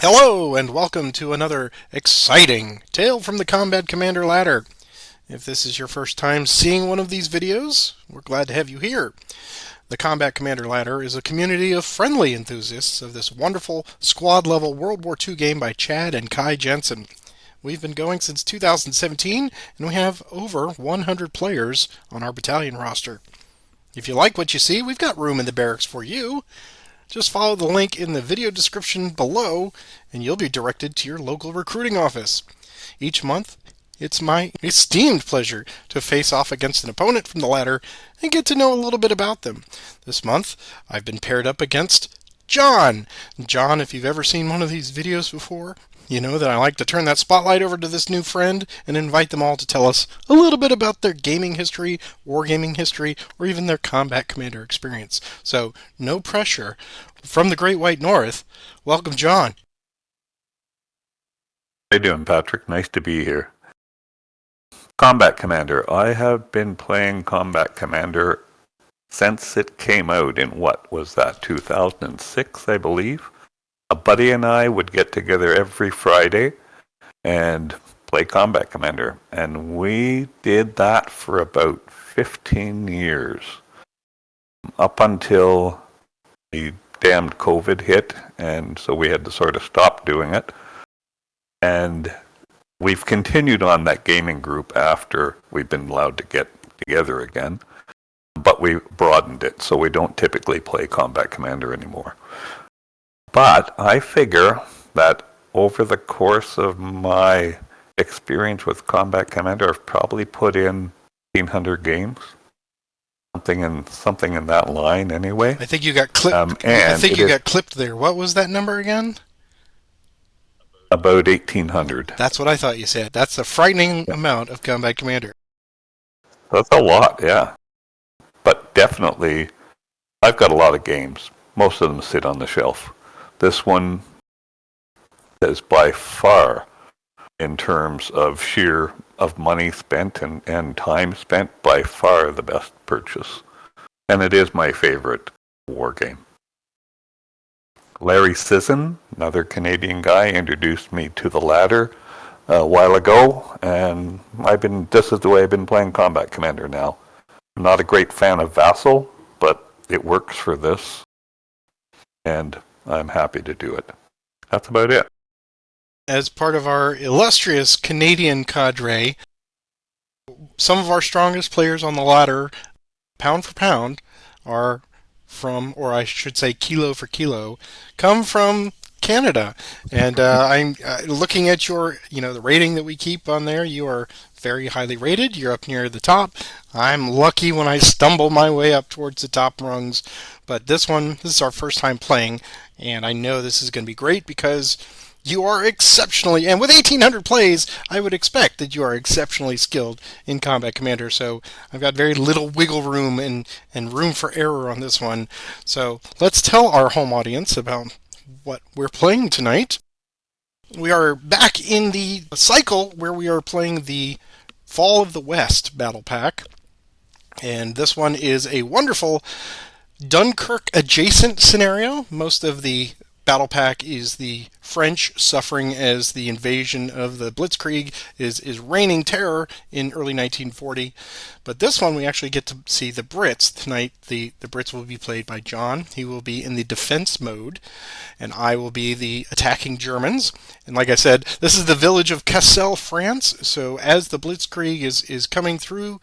Hello, and welcome to another exciting Tale from the Combat Commander ladder. If this is your first time seeing one of these videos, we're glad to have you here. The Combat Commander ladder is a community of friendly enthusiasts of this wonderful squad-level World War II game by Chad and Kai Jensen. We've been going since 2017, and we have over 100 players on our battalion roster. If you like what you see, we've got room in the barracks for you. Just follow the link in the video description below, and you'll be directed to your local recruiting office. Each month, it's my esteemed pleasure to face off against an opponent from the ladder and get to know a little bit about them. This month, I've been paired up against John. John, if you've ever seen one of these videos before, you know that I like to turn that spotlight over to this new friend and invite them all to tell us a little bit about their gaming history, wargaming history, or even their combat commander experience. So, no pressure. From the Great White North, welcome, John. How you doing, Patrick? Nice to be here. Combat Commander. I have been playing Combat Commander since it came out in, what was that, 2006, I believe? A buddy and I would get together every Friday and play Combat Commander. And we did that for about 15 years. Up until the damned COVID hit, and so we had to sort of stop doing it. And we've continued on that gaming group after we've been allowed to get together again. But we broadened it, so we don't typically play Combat Commander anymore. But I figure that over the course of my experience with Combat Commander, I've probably put in 1,500 games. Something in that line, anyway. I think you got clipped. I think you got clipped there. What was that number again? About 1,800. That's what I thought you said. That's a frightening amount of Combat Commander. That's a lot, yeah. But definitely, I've got a lot of games. Most of them sit on the shelf. This one is by far, in terms of money spent and time spent, by far the best purchase. And it is my favorite war game. Larry Sisson, another Canadian guy, introduced me to the ladder a while ago, and this is the way I've been playing Combat Commander now. I'm not a great fan of Vassal, but it works for this, and I'm happy to do it. That's about it. As part of our illustrious Canadian cadre, some of our strongest players on the ladder, pound for pound, are from, or I should say kilo for kilo, come from Canada. And I'm looking at the rating that we keep on there. You are very highly rated. You're up near the top. I'm lucky when I stumble my way up towards the top rungs. But this is our first time playing, and I know this is going to be great because you are exceptionally, and with 1,800 plays, I would expect that you are exceptionally skilled in Combat Commander, so I've got very little wiggle room and room for error on this one. So let's tell our home audience about what we're playing tonight. We are back in the cycle where we are playing the Fall of the West battle pack, and this one is a wonderful Dunkirk adjacent scenario. Most of the battle pack is the French suffering as the invasion of the Blitzkrieg is reigning terror in early 1940. But this one we actually get to see the Brits. Tonight the Brits will be played by John. He will be in the defense mode, and I will be the attacking Germans. And like I said, this is the village of Cassel, France. So as the Blitzkrieg is coming through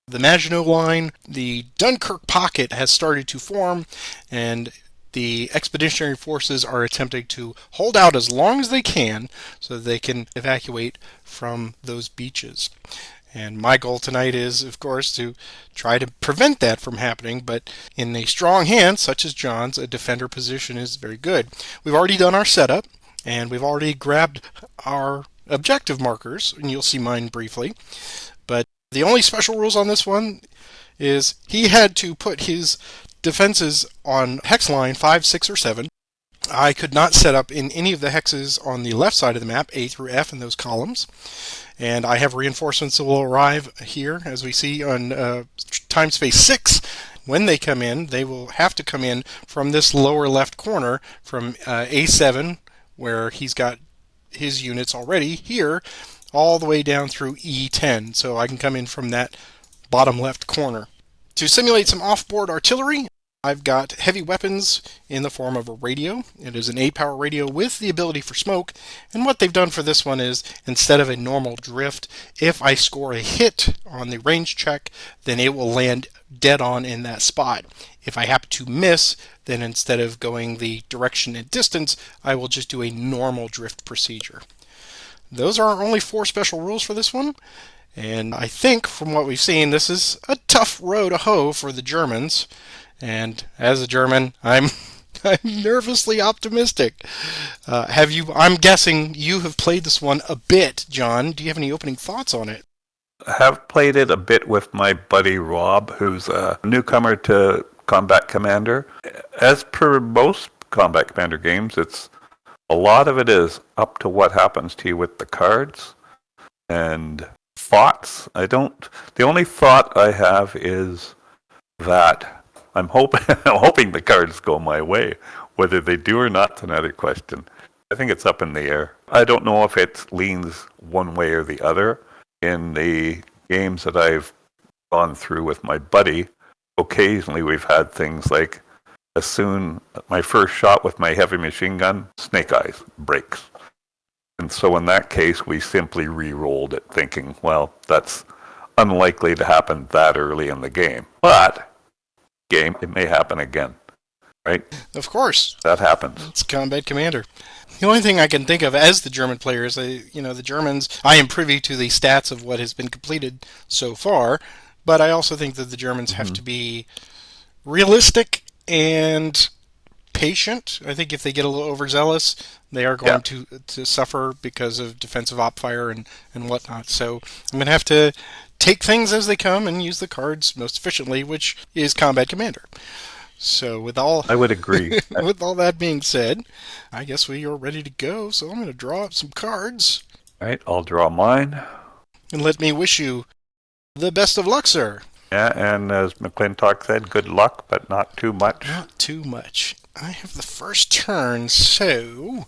the Maginot Line, the Dunkirk pocket has started to form, and the expeditionary forces are attempting to hold out as long as they can so that they can evacuate from those beaches. And my goal tonight is, of course, to try to prevent that from happening, but in a strong hand, such as John's, a defender position is very good. We've already done our setup, and we've already grabbed our objective markers, and you'll see mine briefly. But the only special rules on this one is he had to put his defenses on hex line 5, 6, or 7. I could not set up in any of the hexes on the left side of the map, A through F in those columns. And I have reinforcements that will arrive here, as we see on time space 6. When they come in, they will have to come in from this lower left corner from A7 where he's got his units already here, all the way down through E10, so I can come in from that bottom left corner. To simulate some off-board artillery, I've got heavy weapons in the form of a radio. It is an 8-power radio with the ability for smoke, and what they've done for this one is, instead of a normal drift, if I score a hit on the range check, then it will land dead on in that spot. If I happen to miss, then instead of going the direction and distance, I will just do a normal drift procedure. Those are our only 4 special rules for this one. And I think, from what we've seen, this is a tough row to hoe for the Germans. And as a German, I'm nervously optimistic. I'm guessing you have played this one a bit, John. Do you have any opening thoughts on it? I have played it a bit with my buddy Rob, who's a newcomer to Combat Commander. As per most Combat Commander games, a lot of it is up to what happens to you with the cards and thoughts. The only thought I have is that I'm hoping the cards go my way. Whether they do or not is another question. I think it's up in the air. I don't know if it leans one way or the other. In the games that I've gone through with my buddy, occasionally we've had things like, as soon my first shot with my heavy machine gun, Snake Eyes breaks. And so in that case, we simply re-rolled it, thinking, well, that's unlikely to happen that early in the game. But it may happen again, right? Of course. That happens. It's Combat Commander. The only thing I can think of as the German players, the Germans, I am privy to the stats of what has been completed so far, but I also think that the Germans have to be realistic and patient. I think if they get a little overzealous, they are going to suffer because of defensive op fire and whatnot. So I'm going to have to take things as they come and use the cards most efficiently, which is Combat Commander. So I would agree. with all that being said, I guess we are ready to go. So I'm going to draw up some cards. All right, I'll draw mine. And let me wish you the best of luck, sir. Yeah, and as McClintock said, good luck, but not too much. Not too much. I have the first turn, so...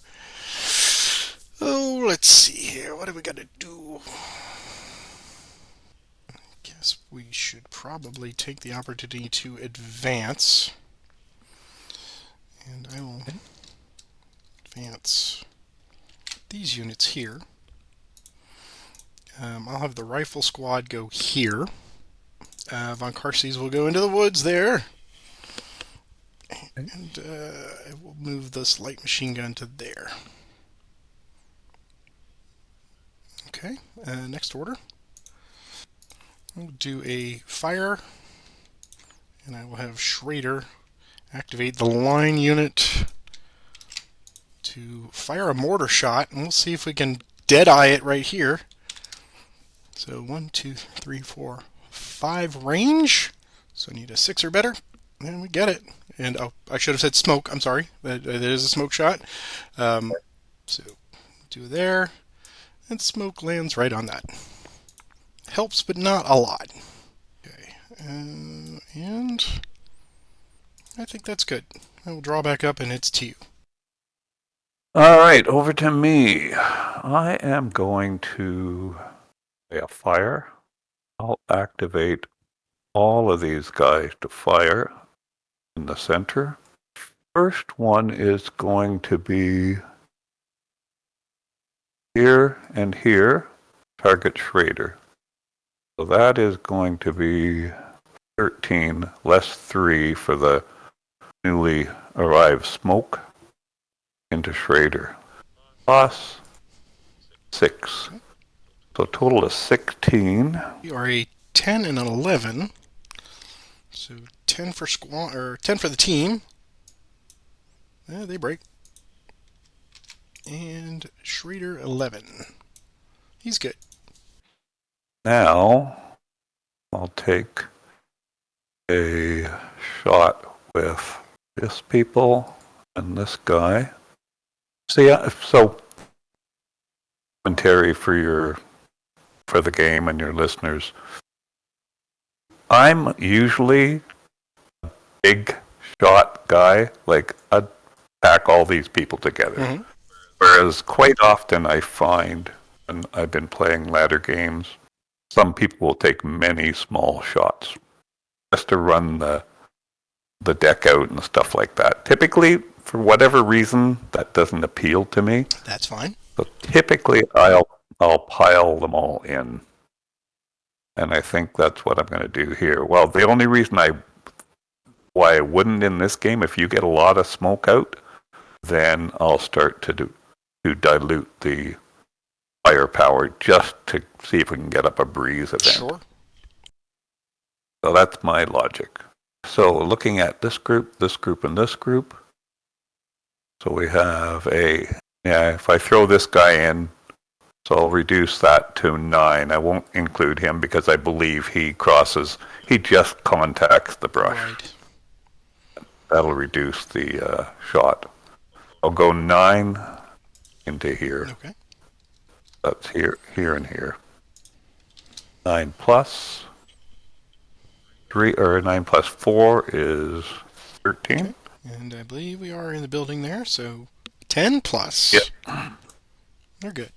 Oh, let's see here. What do we got to do? I guess we should probably take the opportunity to advance. And I will advance these units here. I'll have the rifle squad go here. Von Karcies will go into the woods there. And I will move this light machine gun to there. Okay, next order. We'll do a fire, and I will have Schrader activate the line unit to fire a mortar shot, and we'll see if we can deadeye it right here. So 1, 2, 3, 4, 5 range. So I need a 6 or better, and we get it. And I should have said smoke. I'm sorry. That is a smoke shot. So do there, and smoke lands right on that. Helps, but not a lot. Okay, and I think that's good. I will draw back up, and it's to you. All right, over to me. I am going to fire. I'll activate all of these guys to fire in the center. First one is going to be here and here, target Schrader. So that is going to be 13 less 3 for the newly arrived smoke into Schrader. Plus 6. So total is 16. You are a 10 and an 11. So 10 for squad, or 10 for the team. Yeah, they break. And Schrader 11. He's good. Now I'll take a shot with this people and this guy. See, so commentary for the game and your listeners. I'm usually a big shot guy, like I'd pack all these people together. Mm-hmm. Whereas quite often I find, and I've been playing ladder games, some people will take many small shots just to run the deck out and stuff like that. Typically, for whatever reason, that doesn't appeal to me. That's fine. So typically, I'll pile them all in, and I think that's what I'm going to do here. Well, the only reason why I wouldn't in this game, if you get a lot of smoke out, then I'll start to dilute the firepower just to see if we can get up a breeze event. Sure. So that's my logic. So looking at this group, and this group. So we have if I throw this guy in, so I'll reduce that to 9. I won't include him because I believe he just contacts the brush. Right. That'll reduce the shot. I'll go 9 into here. Okay. That's here, and here. 9 plus 3, or 9 plus 4 is 13. Okay. And I believe we are in the building there, so 10 plus. Yep. They're good.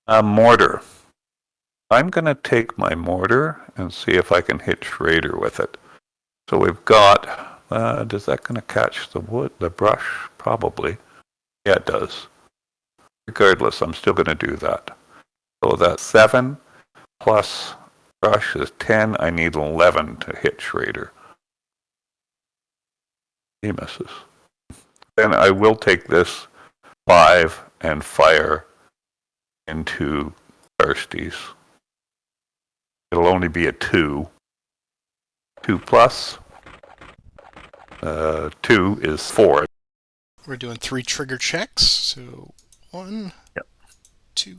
Mortar. I'm going to take my mortar and see if I can hit Schrader with it. So we've got, is that going to catch the brush? Probably. Yeah, it does. Regardless, I'm still going to do that. So that's 7 plus brush is 10. I need 11 to hit Schrader. He misses. Then I will take this 5 and fire into Thirsties. It'll only be a 2. 2 plus 2 is 4. We're doing 3 trigger checks, so 1, Yep. 2,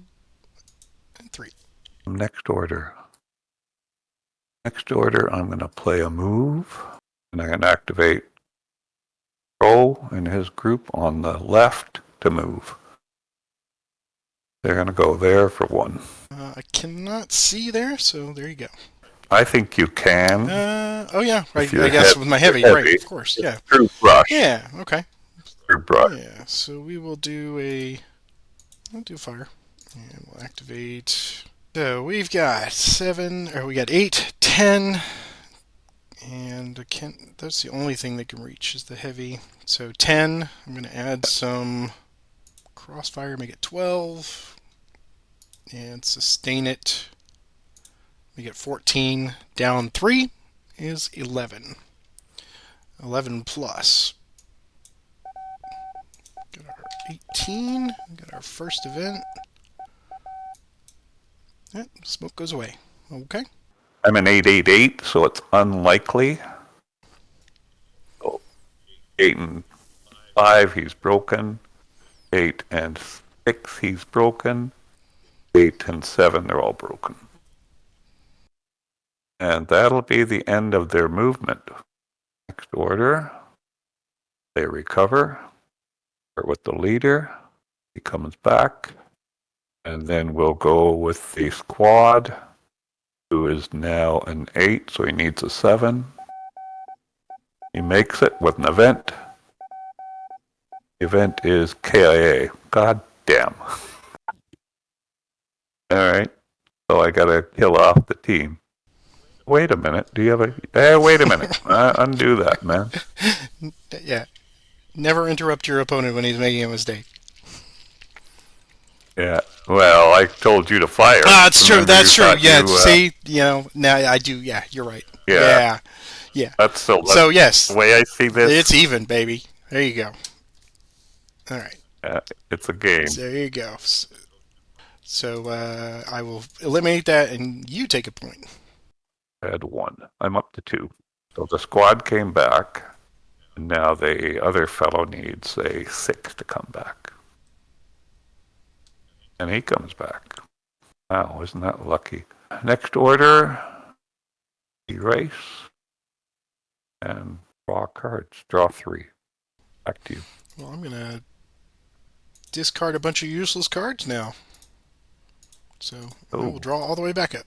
and 3. Next order. I'm going to play a move, and I'm going to activate Pro and his group on the left to move. They're going to go there for 1. I cannot see there, so there you go. I think you can. Oh yeah, right. I guess with my heavy, right? Of course, yeah. Through brush. Yeah. Okay. Through brush. Yeah. So we will do I'll do fire, and we'll activate. So we've got 8, 10, and that's the only thing that can reach is the heavy. So 10. I'm going to add some crossfire, make it 12, and sustain it. Make it 14. Down 3 is 11. 11 plus. Got our 18. Got our first event. Smoke goes away. Okay. I'm an 888, so it's unlikely. So 8 and 5, he's broken. 8 and 6, he's broken. 8 and 7, they're all broken. And that'll be the end of their movement. Next order, they recover. Start with the leader. He comes back. And then we'll go with the squad, who is now an 8, so he needs a 7. He makes it with an event. The event is KIA. God damn. Alright, so I gotta kill off the team. Wait a minute, do you have wait a minute. Undo that, man. Yeah. Never interrupt your opponent when he's making a mistake. Yeah, well, I told you to fire. That's true. Remember That's true. Yeah. see, now I do. Yeah, you're right. Yeah. Yeah. That's so yes, the way I see this. It's even, baby. There you go. All right. It's a game. There you go. So I will eliminate that, and you take a point. I had 1. I'm up to 2. So the squad came back, and now the other fellow needs a 6 to come back. And he comes back. Wow, isn't that lucky? Next order, erase, and draw cards. Draw 3. Back to you. Well, I'm going to discard a bunch of useless cards now. So I will draw all the way back up.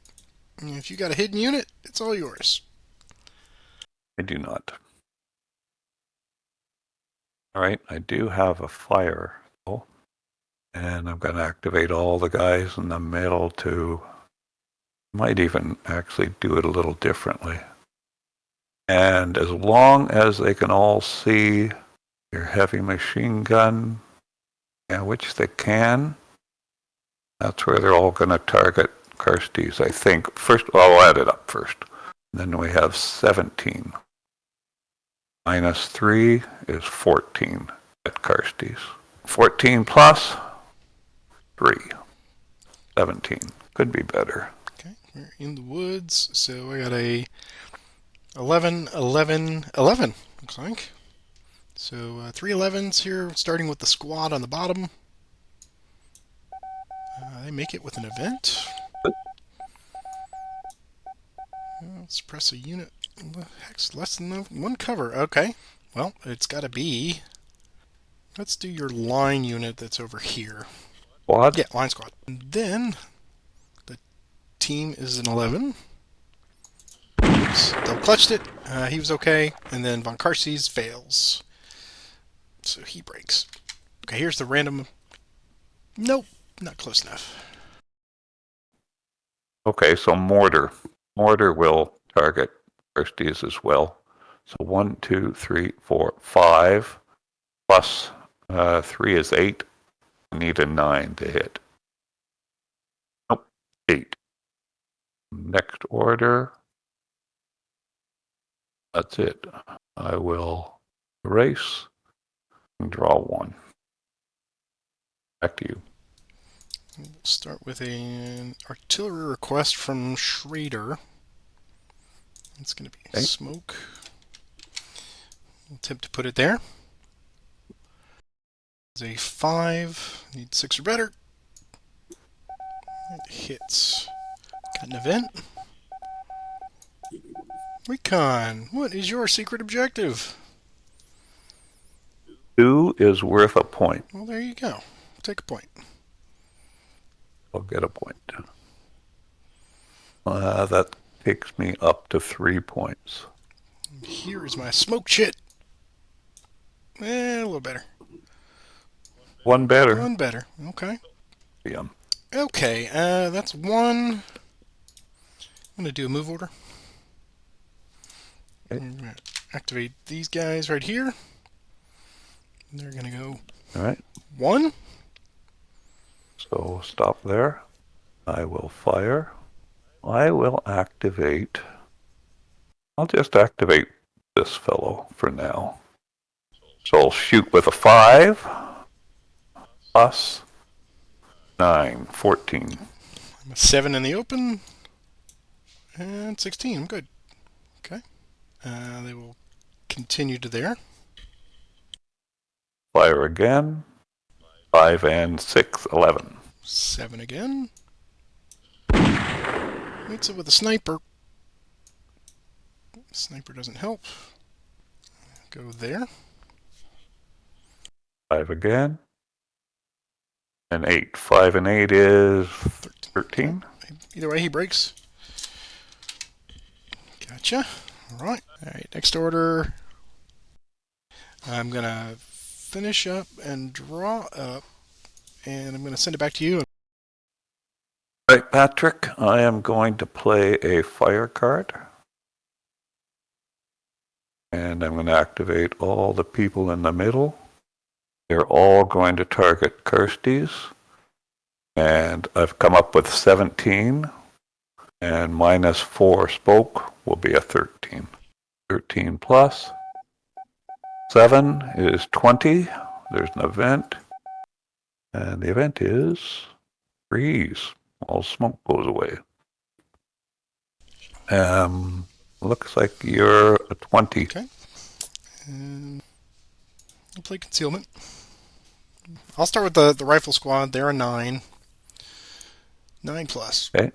And if you got a hidden unit, it's all yours. I do not. All right, I do have a fire. Oh, And I'm going to activate all the guys in the middle to, might even actually do it a little differently. And as long as they can all see your heavy machine gun, which they can, that's where they're all going to target Karstys, I think. First, I'll add it up first. Then we have 17. Minus 3 is 14 at Karstys. 14 plus 3. 17. Could be better. Okay, we're in the woods, so I got a 11, 11, 11, looks like. So 3 11s here, starting with the squad on the bottom. They make it with an event. Let's press a unit. Heck's less than one cover. Okay. Well, it's got to be. Let's do your line unit that's over here. Squad? Yeah, line squad. And then the team is an 11. Oops, double clutched it. He was okay. And then Von Karstys fails. So he breaks. Okay, here's the random. Nope, not close enough. Okay, so mortar. Mortar will target Karstys as well. So 1, 2, 3, 4, 5. Plus 3 is 8. I need a 9 to hit. Nope, 8. Next order. That's it. I will erase and draw 1. Back to you. We'll start with an artillery request from Schrader. It's going to be smoke. We'll attempt to put it there. It's a 5. Need 6 or better. It hits. Got an event. Recon, what is your secret objective? 2 is worth a point. Well, there you go. Take a point. I'll get a point. That takes me up to 3 points. Here is my smoke shit. A little better. 1 better. 1 better. Okay. Yeah. Okay, that's 1. I'm going to do a move order. Okay. I'm going to activate these guys right here. They're going to go All right. 1. So stop there. I will fire. I will activate. I'll just activate this fellow for now. So I'll shoot with a 5 plus 9, 14. I'm a 7 in the open. And 16. I'm good. Okay. They will continue to there. Fire again. 5 and 6, 11. 7 again. Meets it with a sniper. Sniper doesn't help. Go there. 5 again. And 8. 5 and 8 is 13. Either way, he breaks. Gotcha. Alright. Alright, next order. I'm going to finish up and draw up. And I'm going to send it back to you. Right, Patrick, I am going to play a fire card. And I'm going to activate all the people in the middle. They're all going to target Karstys. And I've come up with 17. And minus 4 spoke will be a 13. 13 plus 7 is 20. There's an event. And the event is freeze. All smoke goes away. Looks like you're a 20. Okay. And I'll play concealment. I'll start with the rifle squad. They're a 9. 9 plus. Okay.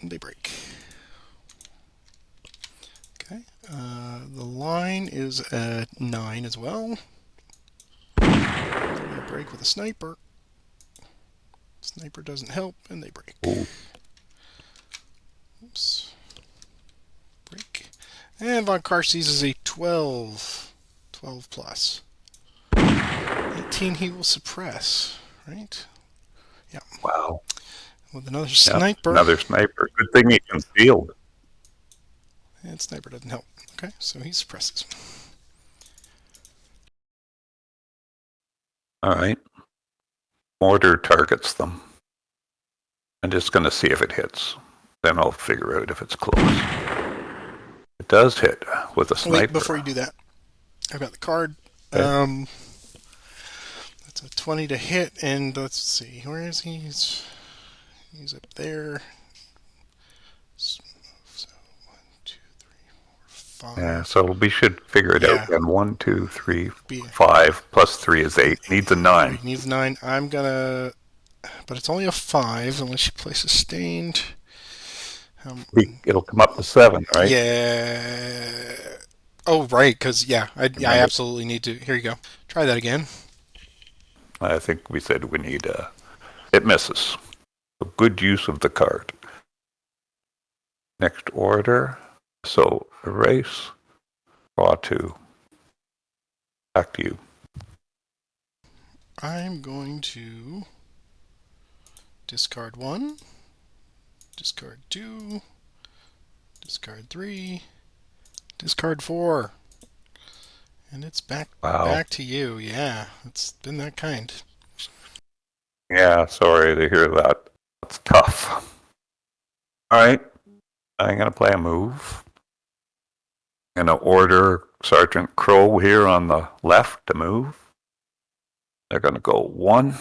They break. Okay. The line is a 9 as well. They're going to break with a sniper. Sniper doesn't help, and they break. Ooh. Oops. Break. And Von Karstys is a 12. 12 plus. 18 he will suppress, right? Yeah. Wow. With another Yep. sniper. Another sniper. Good thing he concealed. And sniper doesn't help. Okay, so he suppresses. All right. Mortar targets them. I'm just going to see if it hits. Then I'll figure out if it's close. It does hit with a sniper. Wait, before you do that, I've got the card. Okay. That's a 20 to hit, and let's see, where is he? He's up there. So 1, 2, 3, 4, Yeah, 5. so we should figure it out. Yeah. And 1, 2, 3, Be 5 plus 3 is 8. Needs a 9. He needs 9. I'm gonna, but it's only a 5 unless you play sustained. It'll come up to 7, right? Yeah. Oh, right, because I absolutely need to. Here you go. Try that again. I think we said we need it misses. A good use of the card. Next order. So erase. Draw 2. Back to you. I'm going to discard 1, discard 2, discard 3, discard 4. And it's back to you. Yeah, it's been that kind. Yeah, sorry to hear that. That's tough. All right. I'm going to play a move. I'm going to order Sergeant Crow here on the left to move. They're going to go 1.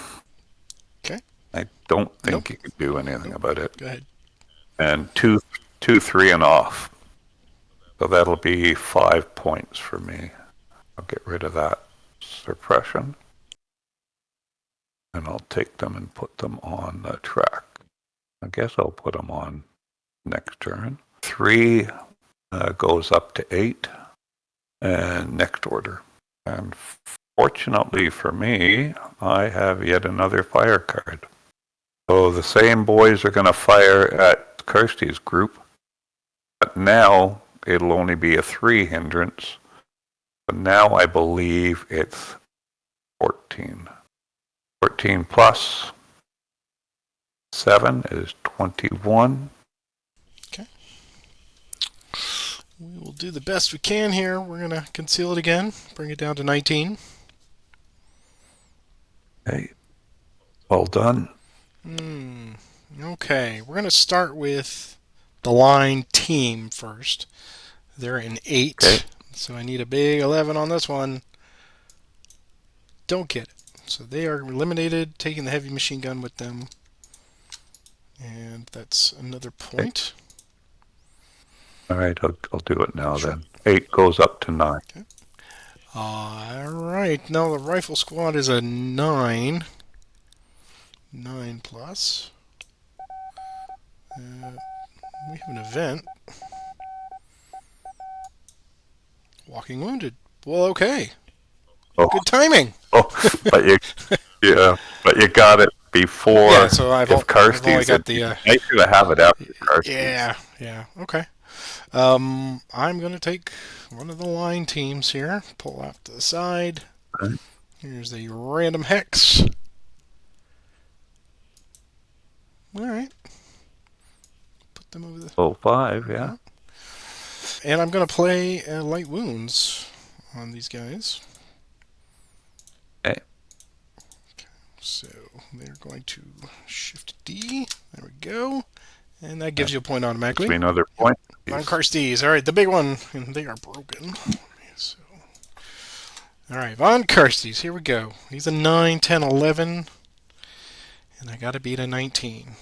Okay. I don't think you can do anything about it. Go ahead. And 2, 3, and off. So that'll be 5 points for me. I'll get rid of that suppression. And I'll take them and put them on the track. I guess I'll put them on next turn. 3 goes up to 8. And next order. And fortunately for me, I have yet another fire card. So the same boys are going to fire at Kirsty's group. But now it'll only be a 3 hindrance. But now I believe it's 14. 14 plus 7 is 21. Okay. We will do the best we can here. We're going to conceal it again. Bring it down to 19. Okay. Well done. Okay. We're going to start with the line team first. They're in 8. Okay. So I need a big 11 on this one. Don't get it. So they are eliminated, taking the heavy machine gun with them. And that's another point. All right, I'll do it now Sure. then. 8 goes up to 9. Okay. All right. Now the rifle squad is a 9. 9 plus. We have an event. Walking wounded. Well, okay. Oh. Good timing. Oh, but you got it before. Yeah, so I've only got the. I should have it after Karsty's. Yeah. Okay. I'm gonna take one of the line teams here. Pull out to the side. Okay. Here's the random hex. All right. Put them over the. Oh, 5, yeah. And I'm gonna play light wounds on these guys. Okay. So they're going to shift D. There we go. And that gives you a point automatically. Gives me another point. On Karstees. All right, the big one. And they are broken. So, all right, Von Karstees. Here we go. He's a 9, 10, 11. And I got to beat a 19.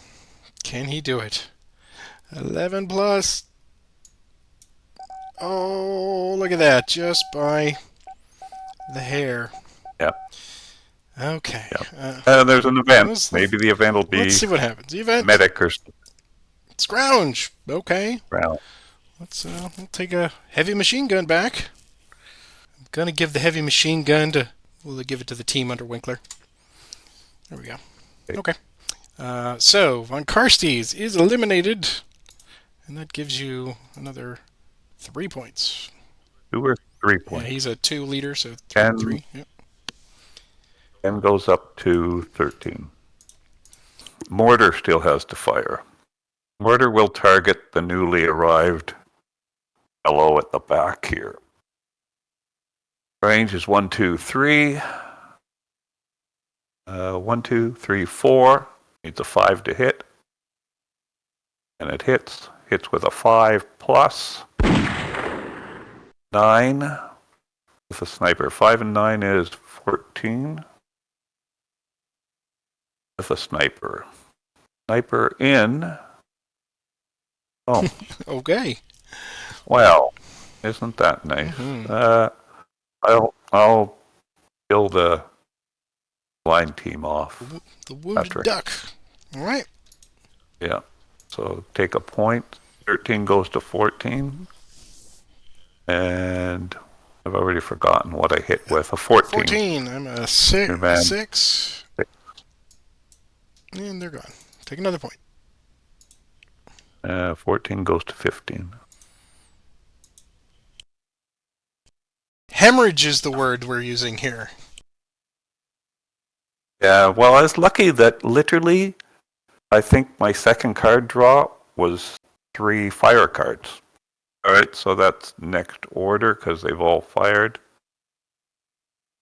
Can he do it? 11 plus. Oh, look at that. Just by the hair. Yep. Okay. Yep. There's an event. Maybe the event will be. Let's see what happens. The event. Medic or Scrounge. Okay. Round. We'll take a heavy machine gun back. I'm gonna give the heavy machine gun to. We'll give it to the team under Winkler. There we go. Okay. So Von Karstees is eliminated, and that gives you another 3 points. 2 or 3 points. Yeah, he's a 2 leader, so 10, 3. Yep. 10 goes up to 13. Mortar still has to fire. Mortar will target the newly arrived fellow at the back here. Range is 1, 2, 3. 1, 2, 3, 4. Needs a 5 to hit. And it hits. Hits with a 5 plus. 9 with a sniper. 5 and 9 is 14. With a sniper. Sniper in. Oh. Okay. Well, isn't that nice? I'll kill the blind team off. The wounded duck. All right. Yeah. So take a point. 13 goes to 14. And I've already forgotten what I hit with. A 14. 14. I'm a 6. And they're gone. Take another point. 14 goes to 15. Hemorrhage is the word we're using here. Yeah, well, I was lucky that literally, I think my second card draw was 3 fire cards. All right, so that's next order because they've all fired.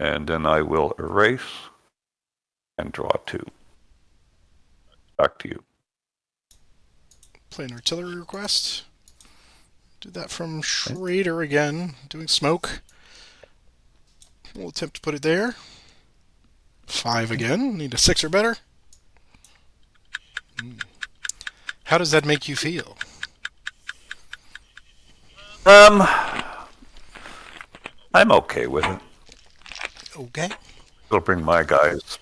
And then I will erase and draw 2. Back to you. Play an artillery request. Do that from Schrader again, doing smoke. We'll attempt to put it there. 5 again. Need a 6 or better. How does that make you feel? I'm okay with it. Okay. It'll bring my guys.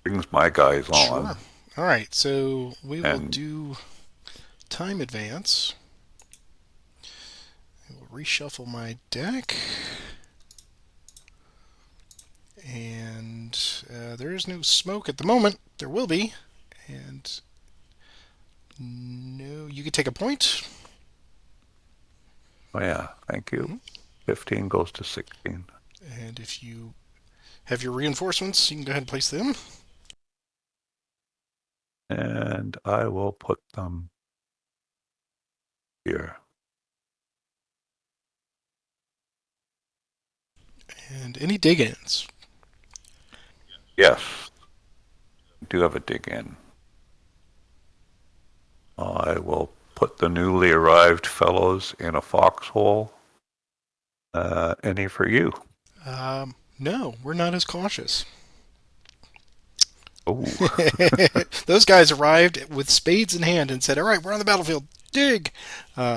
Brings my guys on. Sure. All right. So we will do time advance. I will reshuffle my deck. And there is no smoke at the moment. There will be. And no, you could take a point. Oh, yeah. Thank you. 15 goes to 16. And if you have your reinforcements, you can go ahead and place them. And I will put them here. And any dig-ins? Yes. I do have a dig in. I will put the newly arrived fellows in a foxhole. Any for you? No, we're not as cautious. Oh. Those guys arrived with spades in hand and said, all right, we're on the battlefield. Dig!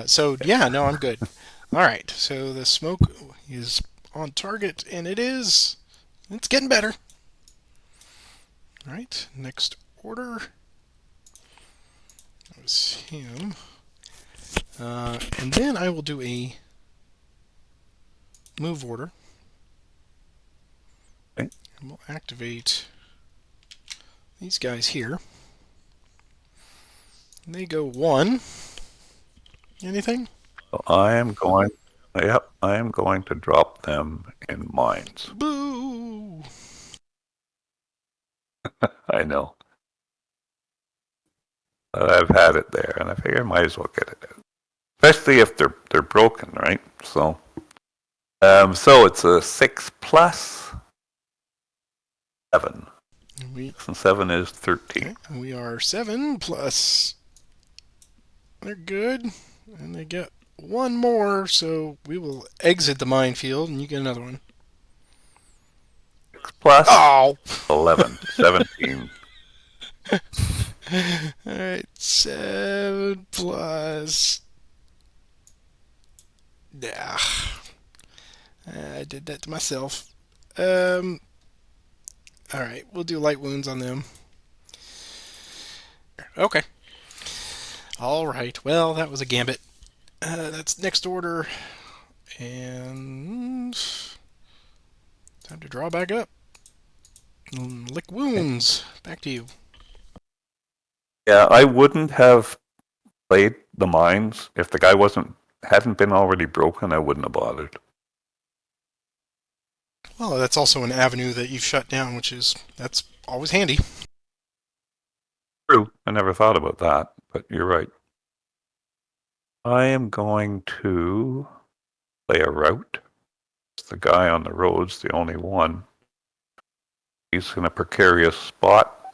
So, yeah, no, I'm good. All right, so the smoke is on target, and it's getting better. All right, next order. That was him. And then I will do a move order. Okay. And we'll activate these guys here. And they go 1. Anything? I am going to drop them in mines. Boo! I know. I've had it there, and I figure I might as well get it out. Especially if they're broken, right? So it's a 6 plus 7. 6 and 7 is 13. Okay, we are 7 plus. They're good, and they get 1 more, so we will exit the minefield, and you get another one. 6 plus 11, 17. Alright, 7 plus. Yeah. I did that to myself. Alright, we'll do light wounds on them. Okay. Alright, well, that was a gambit. That's next order. And time to draw back up. Lick wounds. Back to you. Yeah, I wouldn't have played the mines if the guy hadn't been already broken. I wouldn't have bothered. Well, that's also an avenue that you've shut down, that's always handy. True. I never thought about that, but you're right. I am going to play a route. It's the guy on the road's the only one. He's in a precarious spot,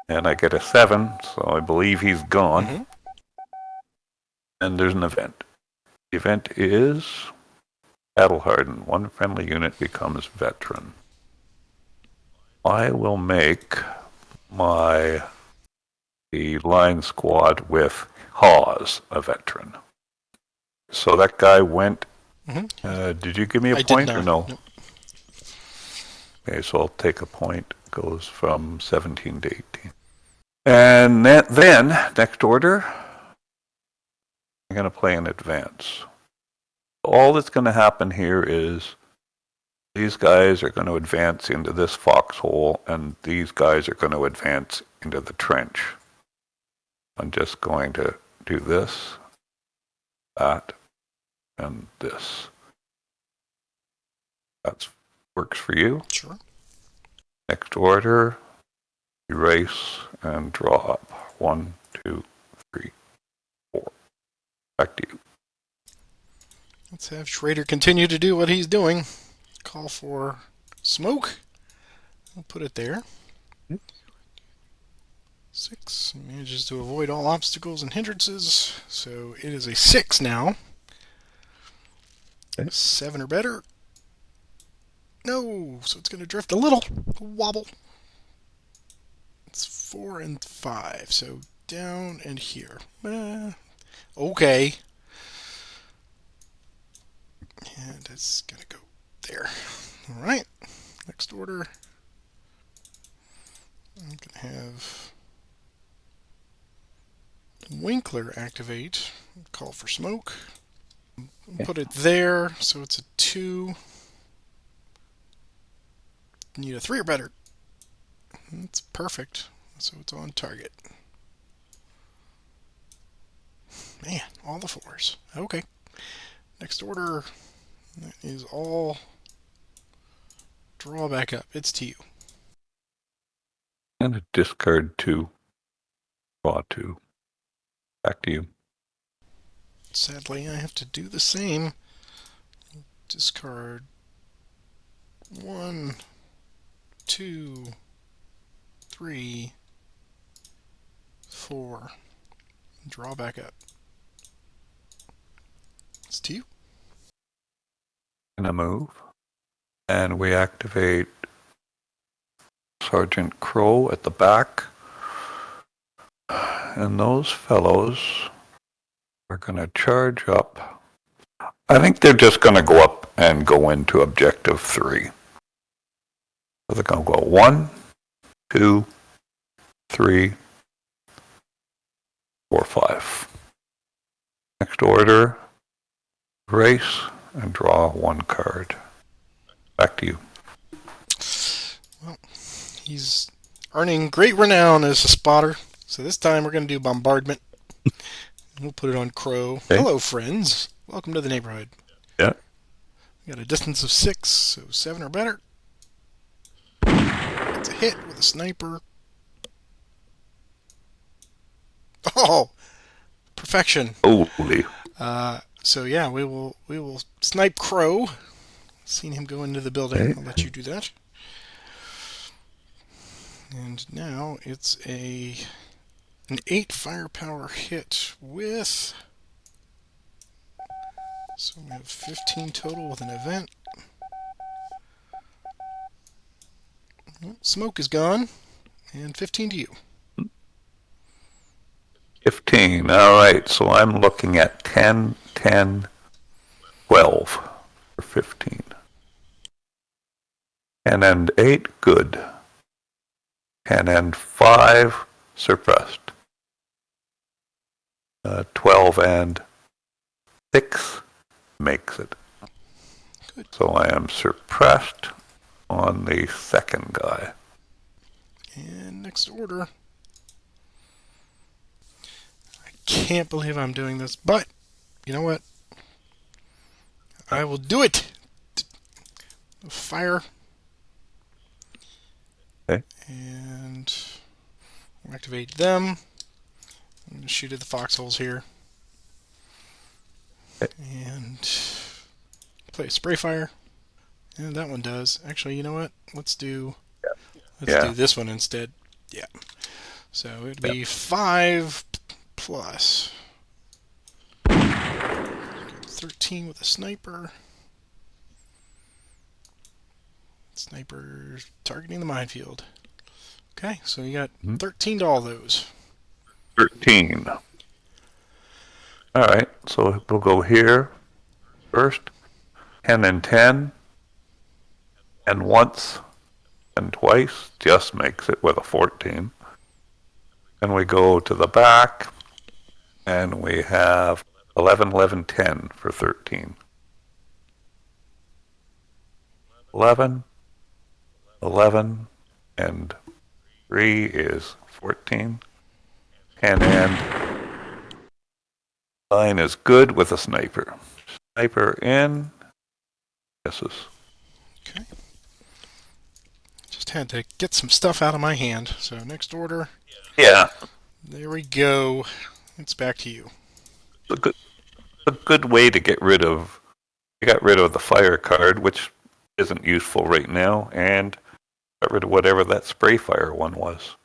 and I get a 7, so I believe he's gone. Mm-hmm. And there's an event. The event is battle hardened. One friendly unit becomes veteran. I will make the line squad with Hawes a veteran. So that guy went. Mm-hmm. Did you give me a I did point or not. no? Nope. Okay, so I'll take a point. Goes from 17 to 18. And then next order, I'm going to play in advance. All that's going to happen here is these guys are going to advance into this foxhole, and these guys are going to advance into the trench. I'm just going to do this, that, and this. That works for you. Sure. Next order, erase and draw up. 1, 2, 3, 4. Back to you. Let's have Schrader continue to do what he's doing. Call for smoke. I'll put it there. 6. Manages to avoid all obstacles and hindrances. So it is a 6 now. Okay. 7 or better. No, so it's going to drift a little. Wobble. It's 4 and 5. So down and here. Okay. And it's going to go there. Alright. Next order. I'm going to have Winkler activate. Call for smoke. Put it there, so it's a 2. Need a 3 or better. That's perfect. So it's on target. Man, all the 4s. Okay. Next order. That is all. Draw back up. It's to you. And a discard 2. Draw 2. Back to you. Sadly, I have to do the same. Discard 1, 2, 3, 4. Draw back up. It's to you. And a move. And we activate Sergeant Crow at the back. And those fellows are going to charge up. I think they're just going to go up and go into objective 3. So they're going to go 1, 2, 3, 4, 5. Next order, race and draw 1 card. Back to you. Well, he's earning great renown as a spotter. So this time we're going to do bombardment. We'll put it on Crow. Okay. Hello, friends. Welcome to the neighborhood. Yeah. We got a distance of 6, so 7 or better. It's a hit with a sniper. Oh, perfection. Holy. So yeah, we will snipe Crow. Seen him go into the building. Okay. I'll let you do that. And now it's an 8 firepower hit with. So we have 15 total with an event. Well, smoke is gone, and 15 to you. 15. All right. So I'm looking at 10, 10, 12 for 15. 10 and 8, good. 10 and 5, suppressed. 12 and 6 makes it. Good. So I am suppressed on the second guy. And next order. I can't believe I'm doing this, but you know what? I will do it. Fire. Okay. And Activate them. I'm going to shoot at the foxholes here. And play a spray fire. And that one does. Actually, you know what? Let's do Yeah. this one instead. Yeah. So it'd Yep. be 5 plus 13 with a sniper. Sniper targeting the minefield. Okay, so you got 13 to all those. 13. All right, so we'll go here first. 10 and 10. And once and twice just makes it with a 14. And we go to the back, and we have 11, 11, 10 for 13. 11, 11, and 3 is 14. 10 and 9 is good with a sniper. Sniper in. Misses. Okay. Just had to get some stuff out of my hand. So next order. Yeah. There we go. It's back to you. A good way to get rid of. I got rid of the fire card, which isn't useful right now, and got rid of whatever that spray fire one was.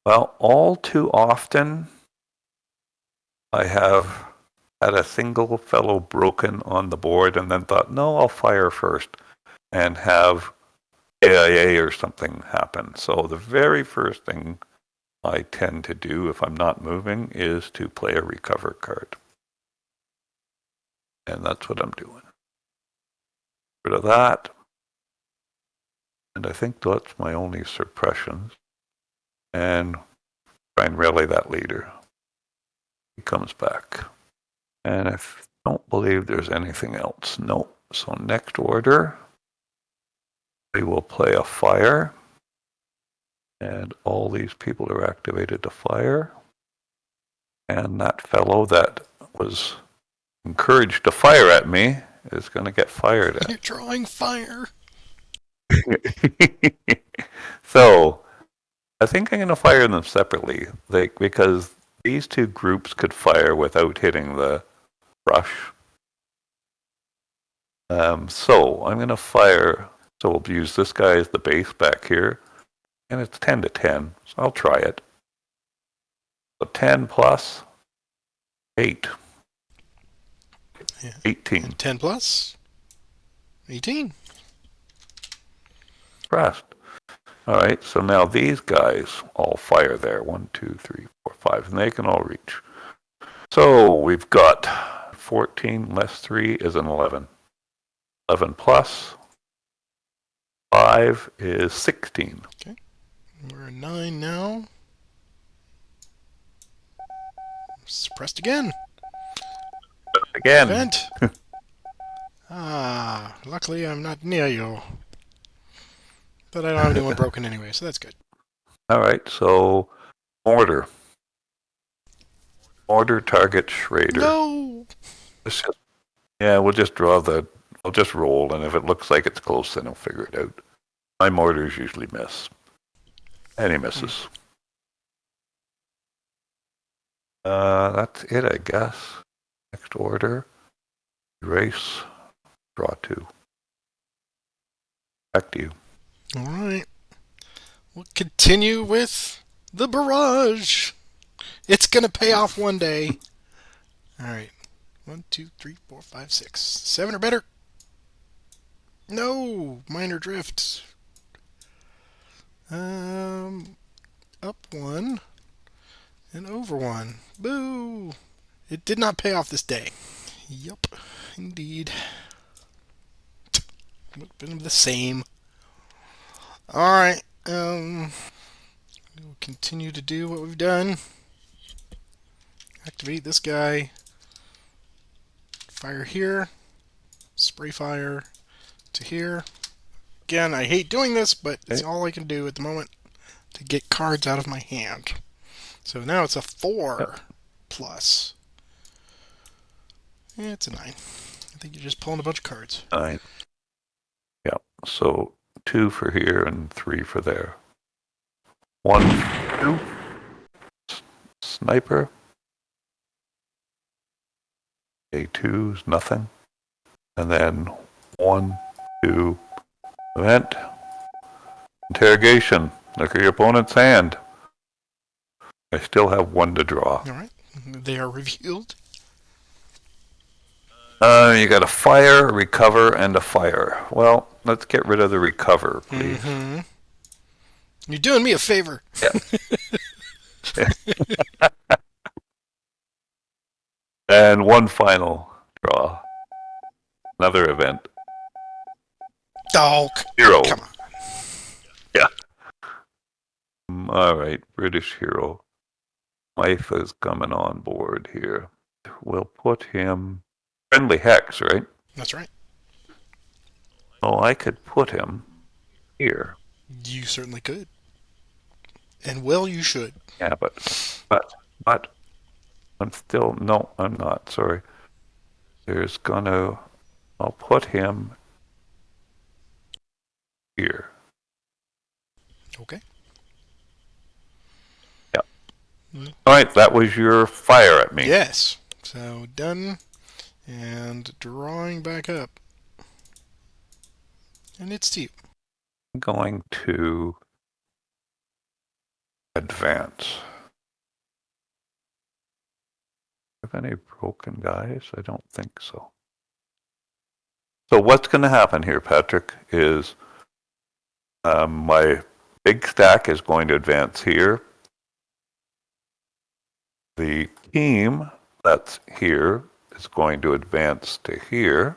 Well, all too often, I have had a single fellow broken on the board and then thought, no, I'll fire first and have AIA or something happen. So the very first thing I tend to do if I'm not moving is to play a recover card. And that's what I'm doing. Rid of that. And I think that's my only suppressions. And try and rally that leader. He comes back. And I don't believe there's anything else. No. So next order, we will play a fire. And all these people are activated to fire. And that fellow that was encouraged to fire at me is going to get fired at. You're drawing fire. So I think I'm going to fire them separately, because these two groups could fire without hitting the brush. So I'm going to fire. So we'll use this guy as the base back here, and it's 10 to 10. So I'll try it. So 10 plus 8. Yeah. 18. And 10 plus 18. Pressed. All right, so now these guys all fire there. 1, 2, 3, 4, 5, and they can all reach. So we've got 14 less 3 is an 11. 11 plus 5 is 16. Okay. We're at 9 now. Suppressed again. Again. Event. Luckily I'm not near you. But I don't have anyone broken anyway, so that's good. All right, so order. Order target Schrader. No! We'll just I'll just roll, and if it looks like it's close, then I'll figure it out. My mortars usually miss. And he misses. That's it, I guess. Next order. Erase. Draw 2. Back to you. Alright. We'll continue with the barrage. It's gonna pay off one day. Alright. 1, 2, 3, 4, 5, 6. 7 or better. No! Minor drift. Up 1. And over 1. Boo! It did not pay off this day. Yup. Indeed. Would have been the same. Alright. We'll continue to do what we've done. Activate this guy. Fire here. Spray fire to here. Again, I hate doing this, but it's all I can do at the moment to get cards out of my hand. So now it's a 4 plus. Yeah, it's a 9. I think you're just pulling a bunch of cards. 9. Yeah, so 2 for here and 3 for there. 1, 2. Sniper. A2 is nothing. And then 1, 2. Event. Interrogation. Look at your opponent's hand. I still have 1 to draw. All right. They are revealed. You got a fire, recover, and a fire. Well, let's get rid of the recover, please. Mm-hmm. You're doing me a favor. Yeah. And 1 final draw. Another event. Oh, 0. come on. Yeah. All right, British hero. Life is coming on board here. We'll put him friendly hex, right? That's right. Oh, I could put him here. You certainly could. And well, you should. Yeah, but I'm still, no, I'm not, sorry. I'll put him here. Okay. Yeah. All right, that was your fire at me. Yes. So done. And drawing back up. And it's to you. I'm going to advance. Have any broken guys? I don't think so. So what's going to happen here, Patrick, is my big stack is going to advance here. The team that's here is going to advance to here.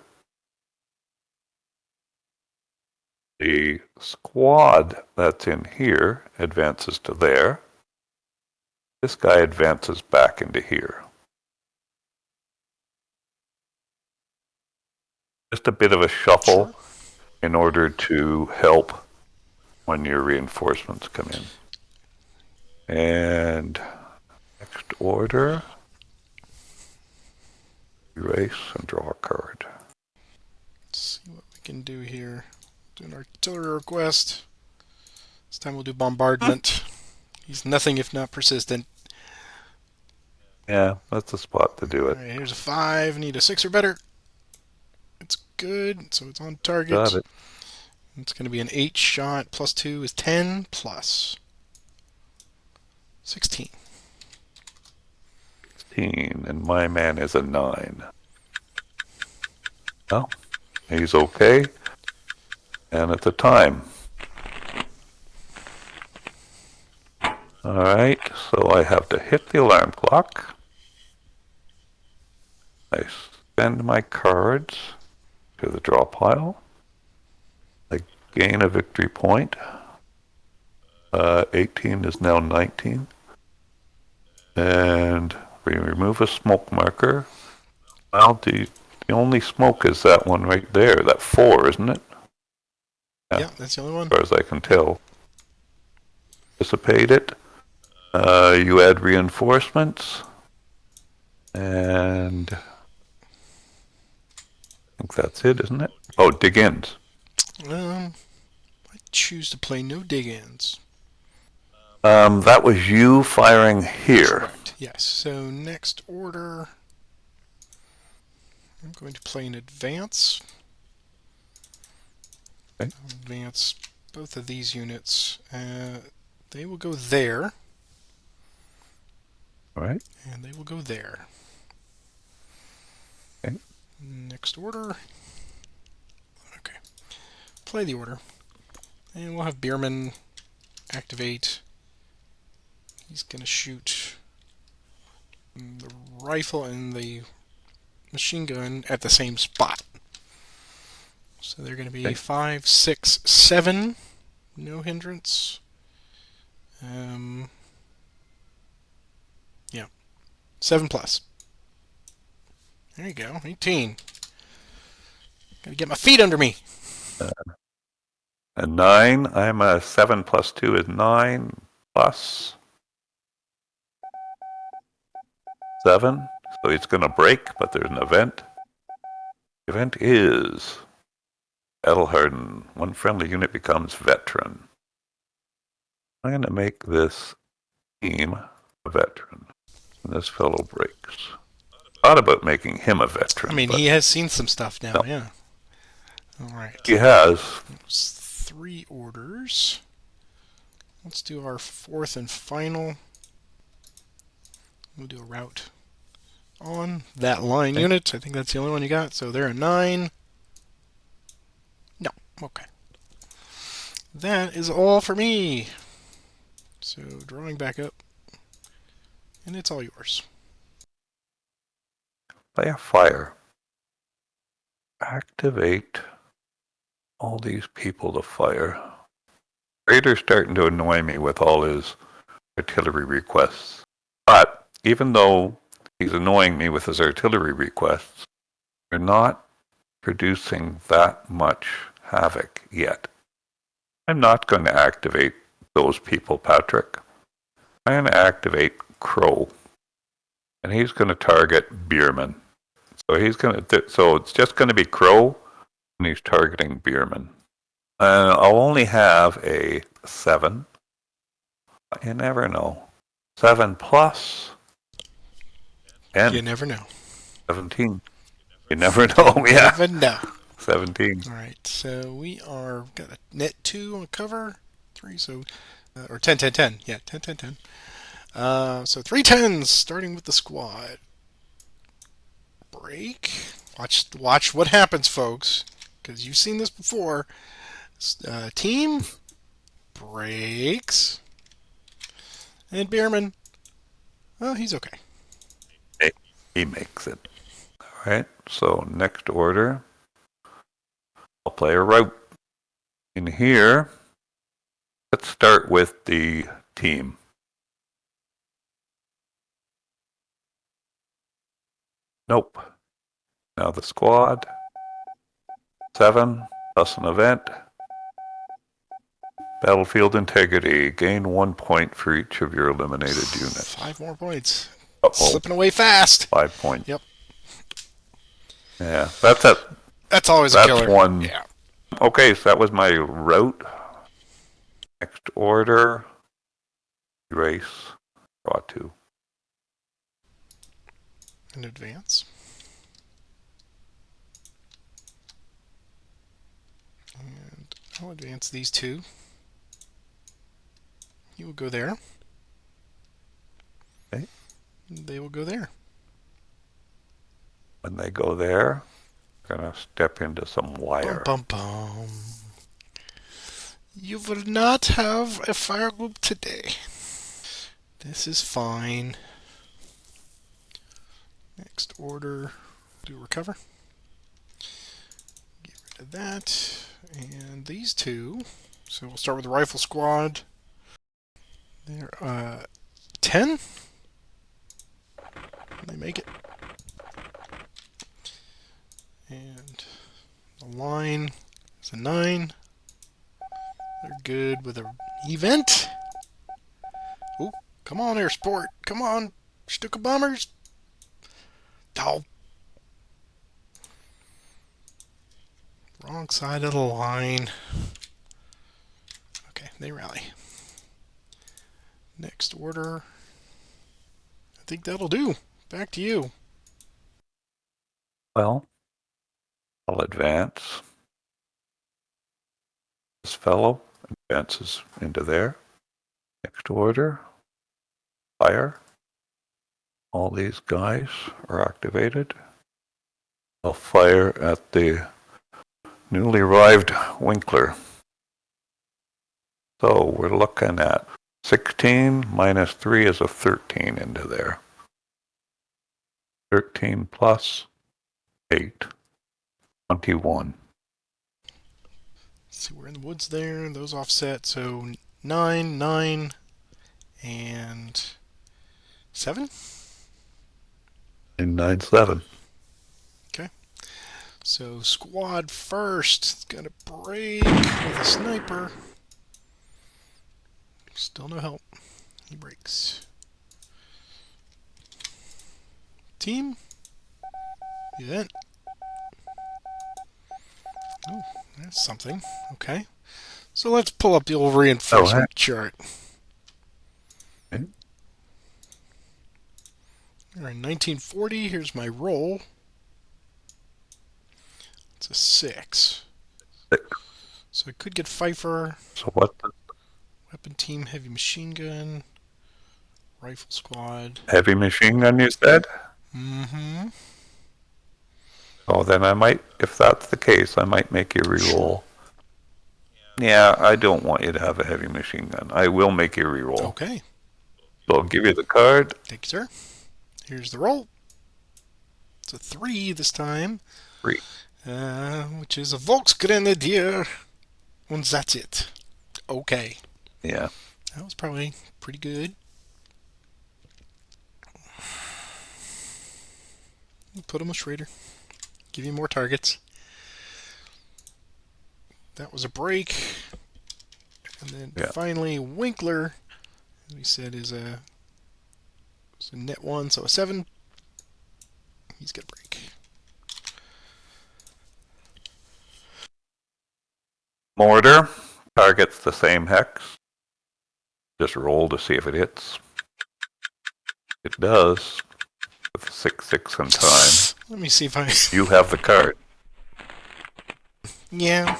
The squad that's in here advances to there. This guy advances back into here. Just a bit of a shuffle. Sure. In order to help when your reinforcements come in. And next order, erase and draw a card. Let's see what we can do here. Do an artillery request. This time we'll do bombardment. He's nothing if not persistent. Yeah, that's the spot to do it. Alright, here's a 5. Need a 6 or better. It's good, so it's on target. Got it. It's going to be an 8 shot. Plus 2 is 10 plus 16. 16, and my man is a 9. Well, he's okay. And at the time. Alright, so I have to hit the alarm clock. I send my cards to the draw pile. I gain a victory point. 18 is now 19. And we remove a smoke marker. Well, the only smoke is that one right there, that 4, isn't it? Yeah, that's the only one. As far as I can tell. Dissipate it. You add reinforcements. And I think that's it, isn't it? Oh, dig-ins. I choose to play no dig-ins. That was you firing here. Correct. Yes. So next order, I'm going to play an advance. Okay. Advance both of these units. They will go there. All right. And they will go there. Okay. Next order. Okay. Play the order. And we'll have Bierman activate. He's going to shoot the rifle and the machine gun at the same spot. So they're going to be Okay. 5, 6, 7. No hindrance. Yeah. 7 plus. There you go. 18. Gotta get my feet under me. A 9. I'm a 7 plus 2 is 9 plus 7. So it's going to break, but there's an event. The event is battle hardened. One friendly unit becomes veteran. I'm going to make this team a veteran. And this fellow breaks. Thought about making him a I veteran, mean, but he has seen some stuff now, no. yeah. Alright. He has. There's 3 orders. Let's do our 4th and final. We'll do a route on that line Okay. unit. I think that's the only one you got. So they're a 9. No. Okay. That is all for me. So drawing back up. And it's all yours. Play a fire. Activate all these people to fire. Raider's starting to annoy me with all his artillery requests. But even though he's annoying me with his artillery requests, they're not producing that much havoc yet. I'm not going to activate those people, Patrick. I'm going to activate Crow. And he's going to target Bierman. So it's just going to be Crow, and he's targeting Bierman. And I'll only have a 7. You never know. 7 plus You 10, never know. 17. You never know. Yeah, Never know. 17. Alright, so we are got a net 2 on the cover. 3, so or 10, 10, 10. Yeah, 10, 10, 10. So 3 tens, starting with the squad. Break. Watch what happens, folks, because you've seen this before. Team breaks, and Bierman. Oh, he's okay. He makes it. All right. So next order, I'll play a route. In here, let's start with the team. Nope. Now the squad. 7 plus an event. Battlefield integrity. Gain 1 point for each of your eliminated units. 5 more points. Uh-oh. Slipping away fast. 5 points. Yep. Yeah, that's it. That's always a That's killer. one. Yeah. Okay, so that was my route. Next order. Erase. Draw 2. In advance. And I'll advance these 2. You will go there. Okay. They will go there. When they go there, I'm going to step into some wire. Bum, bum, bum. You will not have a fire group today. This is fine. Next order. Do recover. Get rid of that. And these 2. So we'll start with the rifle squad. They're 10. They make it. And the line is a 9. They're good with an event. Oh, come on there, sport. Come on, Stuka Bombers. Oh. Wrong side of the line. Okay, they rally. Next order. I think that'll do. Back to you. Well, I'll advance. This fellow advances into there. Next order. Fire. All these guys are activated. I'll fire at the newly arrived Winkler. So we're looking at 16 minus 3 is a 13 into there. 13 plus 8. 21. Let's see, we're in the woods there. Those offset. So 9, 9, and 7. And 9, 7. Okay. So squad first. It's gonna break with a sniper. Still no help. He breaks. Team. Event. Oh, that's something. Okay. So let's pull up the old reinforcement chart. We're in 1940. Here's my roll. It's a 6. Six. So I could get Pfeiffer, So what? weapon team, heavy machine gun, rifle squad. Heavy machine gun, you said? Mm-hmm. Oh, then I might, if that's the case, I might make you Sure. re-roll. Yeah, I don't want you to have a heavy machine gun. I will make you re-roll. Okay. So I'll give you the card. Thank you, sir. Here's the roll. It's a 3 this time. 3. Which is a Volksgrenadier. And that's it. Okay. Yeah. That was probably pretty good. Put him with Schrader. Give you more targets. That was a break. And then Yeah. finally, Winkler, as we said, is a net 1, so a 7. He's got a break. Mortar targets the same hex. Just roll to see if it hits. It does. With 6/6 in time. Let me see if I... You have the card. Yeah.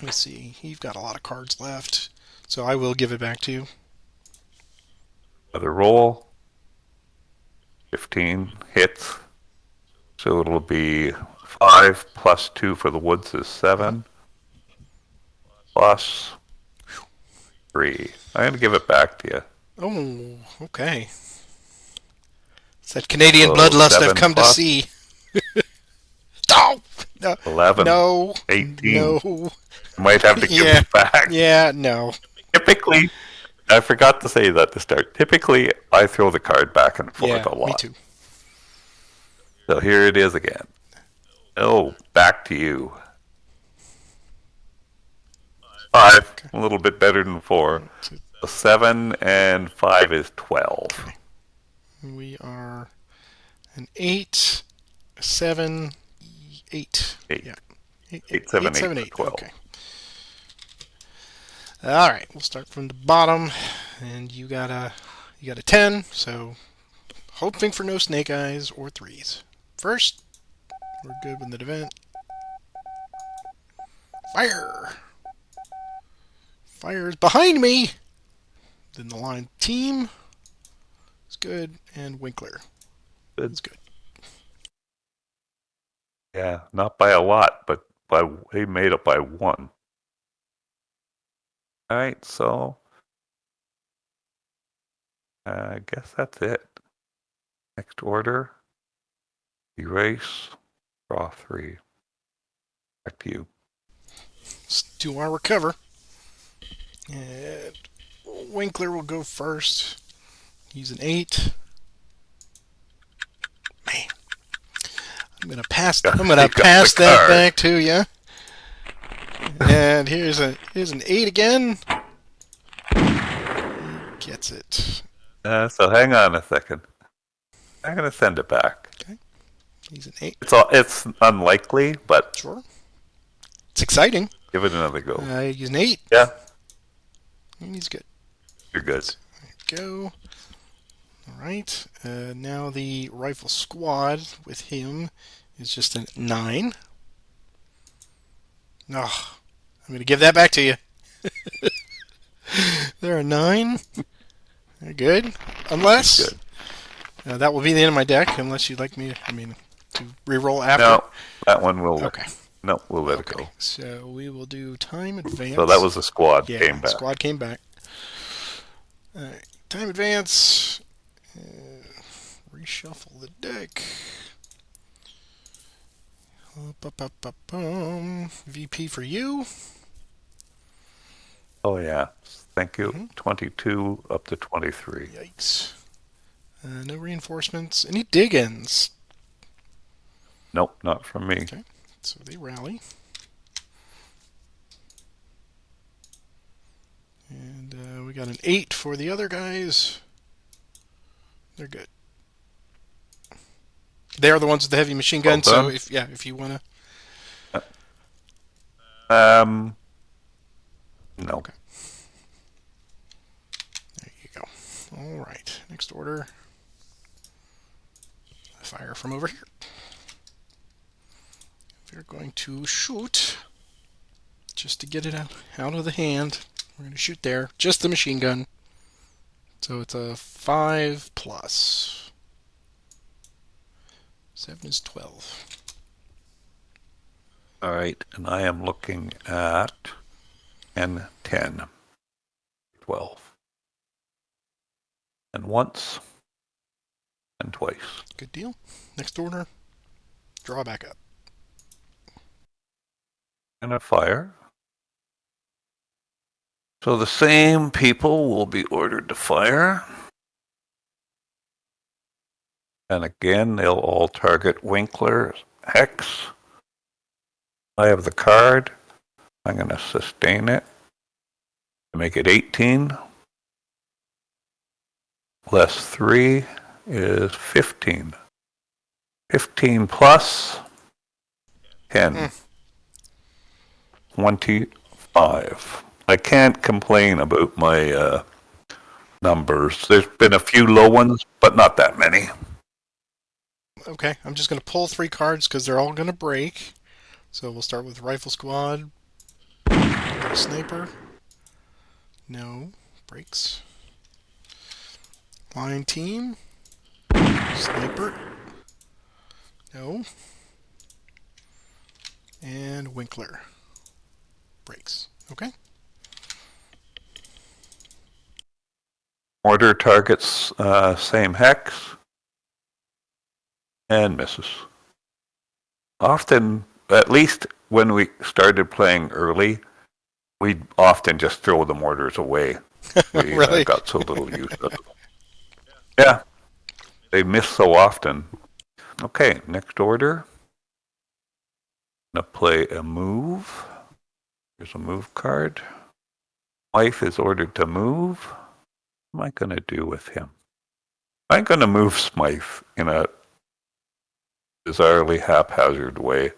Let's see. You've got a lot of cards left. So I will give it back to you. Another roll. 15 hits. So it'll be 5 plus 2 for the woods is 7. Plus 3. I'm going to give it back to you. Oh, okay. It's that Canadian So bloodlust I've 7 come to plus see. Oh! No. 11. No. 18. No. You might have to give Yeah. it back. Yeah, no. Typically, I forgot to say that to start. Typically, I throw the card back and forth Yeah, a lot. me too. So here it is again. Oh, back to you. 5, Okay. a little bit better than 4. So 7 and 5 is 12. Okay. We are an 8, 7, 8. 8. Yeah. 8, 7, 8, 8. 12. Okay. All right, we'll start from the bottom, and you got a 10. So hoping for no snake eyes or 3s. First, we're good with the event. Fire! Fire is behind me. Then the line team is good, and Winkler Good. is good. Yeah, not by a lot, but he made it by 1. All right, so I guess that's it. Next order, erase, draw 3. Back to you. Let's do our recover. And Winkler will go first. He's an 8. Man, I'm gonna pass. I'm gonna You got pass the that card. back to you. And here's an 8 again. He gets it. So hang on a second. I'm gonna send it back. Okay. He's an 8. It's unlikely, but Sure. It's exciting. give it another go. He's an 8. Yeah, And he's good. you're good. Go. All right. Now the rifle squad with him is just a 9. Oh, I'm going to give that back to you. They're a 9. They're good. Unless Good. that will be the end of my deck, unless you'd like me, to re-roll after. No, that one will. Okay. No, we'll let it Okay. go. So we will do time advance. So that was the squad yeah. came back. Squad came back. All right. Time advance. Reshuffle the deck. VP for you. Oh yeah, thank you. Mhm. 22 up to 23. Yikes. No reinforcements. Any dig-ins? Nope, not from me. Okay. So they rally. And we got an 8 for the other guys. They're good. They are the ones with the heavy machine gun. Well So done. if you wanna, No. Okay. there you go. All right. Next order. fire from over here. We're going to shoot just to get it out of the hand. We're going to shoot there, just the machine gun. So it's a 5 plus. 7 is 12. All right, and I am looking at 10, 10, 12. And once, and twice. Good deal. Next order, draw back up. And a fire. So the same people will be ordered to fire. And again, they'll all target Winkler Hex. I have the card. I'm going to sustain it to make it 18. Less 3 is 15. 15 plus 10. 25. I can't complain about my numbers. There's been a few low ones, but not that many. Okay, I'm just going to pull 3 cards because they're all going to break. So we'll start with Rifle Squad. Sniper. No. Breaks. Line Team. Sniper. No. And Winkler. Breaks. Okay. Order targets same hex and misses. Often, at least when we started playing early, we'd often just throw the mortars away. We Really? got so little use of them. Yeah, they miss so often. Okay, next order. I'm going to play a move. Here's a move card. Wife is ordered to move. What am I going to do with him? I'm going to move Smythe in a bizarrely haphazard way.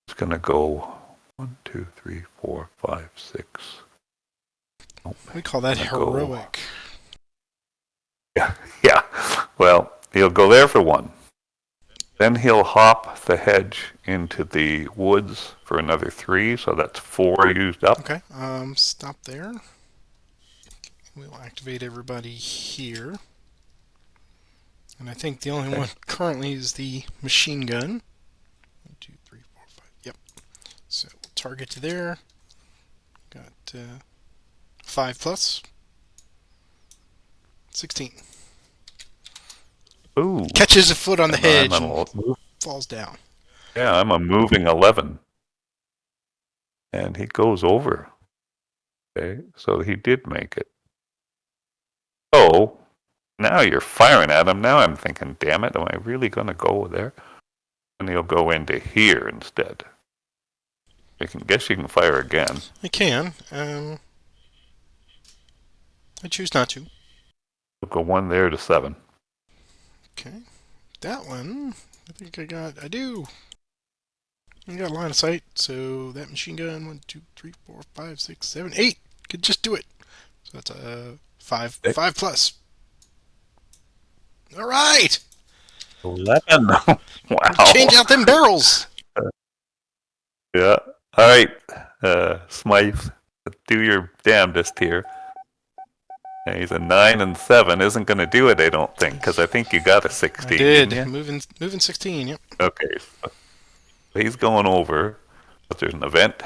It's going to go 1, 2, 3, 4, 5, 6. Oh, We call that heroic. Yeah. Well, he'll go there for 1. Then he'll hop the hedge into the woods for another 3, so that's 4 used up. Okay, stop there. We'll activate everybody here. And I think the only one currently is the machine gun. 1, 2, 3, 4, 5. Yep. So we'll target to there. Got 5 plus. 16. Ooh. Catches a foot on the hedge and move. falls down. Yeah, I'm a moving 11. And he goes over. Okay, so he did make it. Oh, now you're firing at him. Now I'm thinking, damn it, am I really going to go there? And he'll go into here instead. I guess you can fire again. I can. I choose not to. We'll go 1 there to 7. Okay. That one, I do. I got line of sight, so that machine gun, 1, 2, 3, 4, 5, 6, 7, 8. Could just do it. So that's a 5 plus. All right. 11. Wow. Change out them barrels. Yeah. All right, Smythe, do your damnedest here. Yeah, he's a 9 and 7. Isn't going to do it, I don't think, because I think you got a 16. I did. Didn't you? Moving 16, yep. Okay. So he's going over. But there's an event.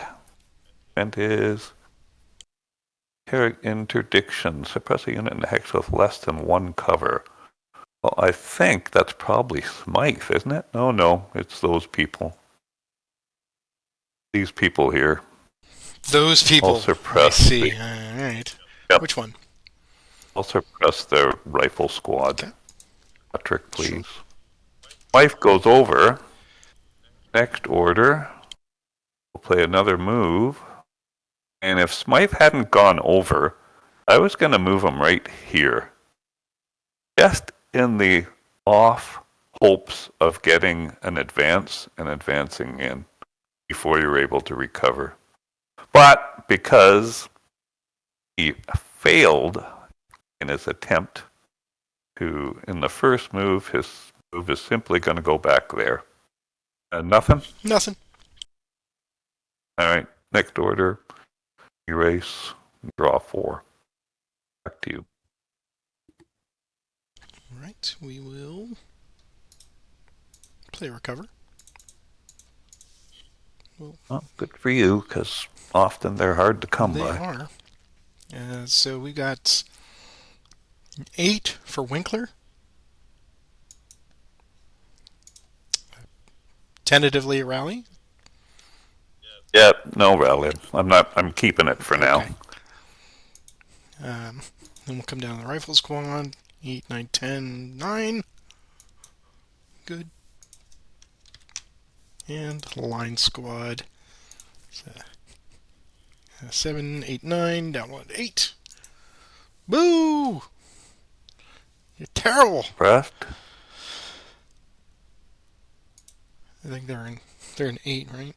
Event is interdiction. Suppress a unit in the hex with less than 1 cover. Well, I think that's probably Smythe, isn't it? No, it's those people. These people here. Those people. I'll suppress. I see. All right. Yep. Which one? I'll suppress the rifle squad. Okay. Patrick, please. Sure. Wife goes over. Next order. We'll play another move. And if Smythe hadn't gone over, I was going to move him right here. Just in the off hopes of getting an advance and advancing in before you're able to recover. But because he failed in his attempt to, in the first move, his move is simply going to go back there. Nothing? Nothing. All right. Next order. Erase. Draw 4. Back to you. All right, we will play recover. Well, good for you, because often they're hard to come They by. are. So we got 8 for Winkler. Tentatively a rally. Yep, no rally. I'm keeping it for now. Okay. Then we'll come down to the rifle squad. 8, 9, 10, 9. Good. And line squad. So, 7, 8, 9. Down 1, 8. Boo! You're terrible. Pressed? I think they're in 8, right?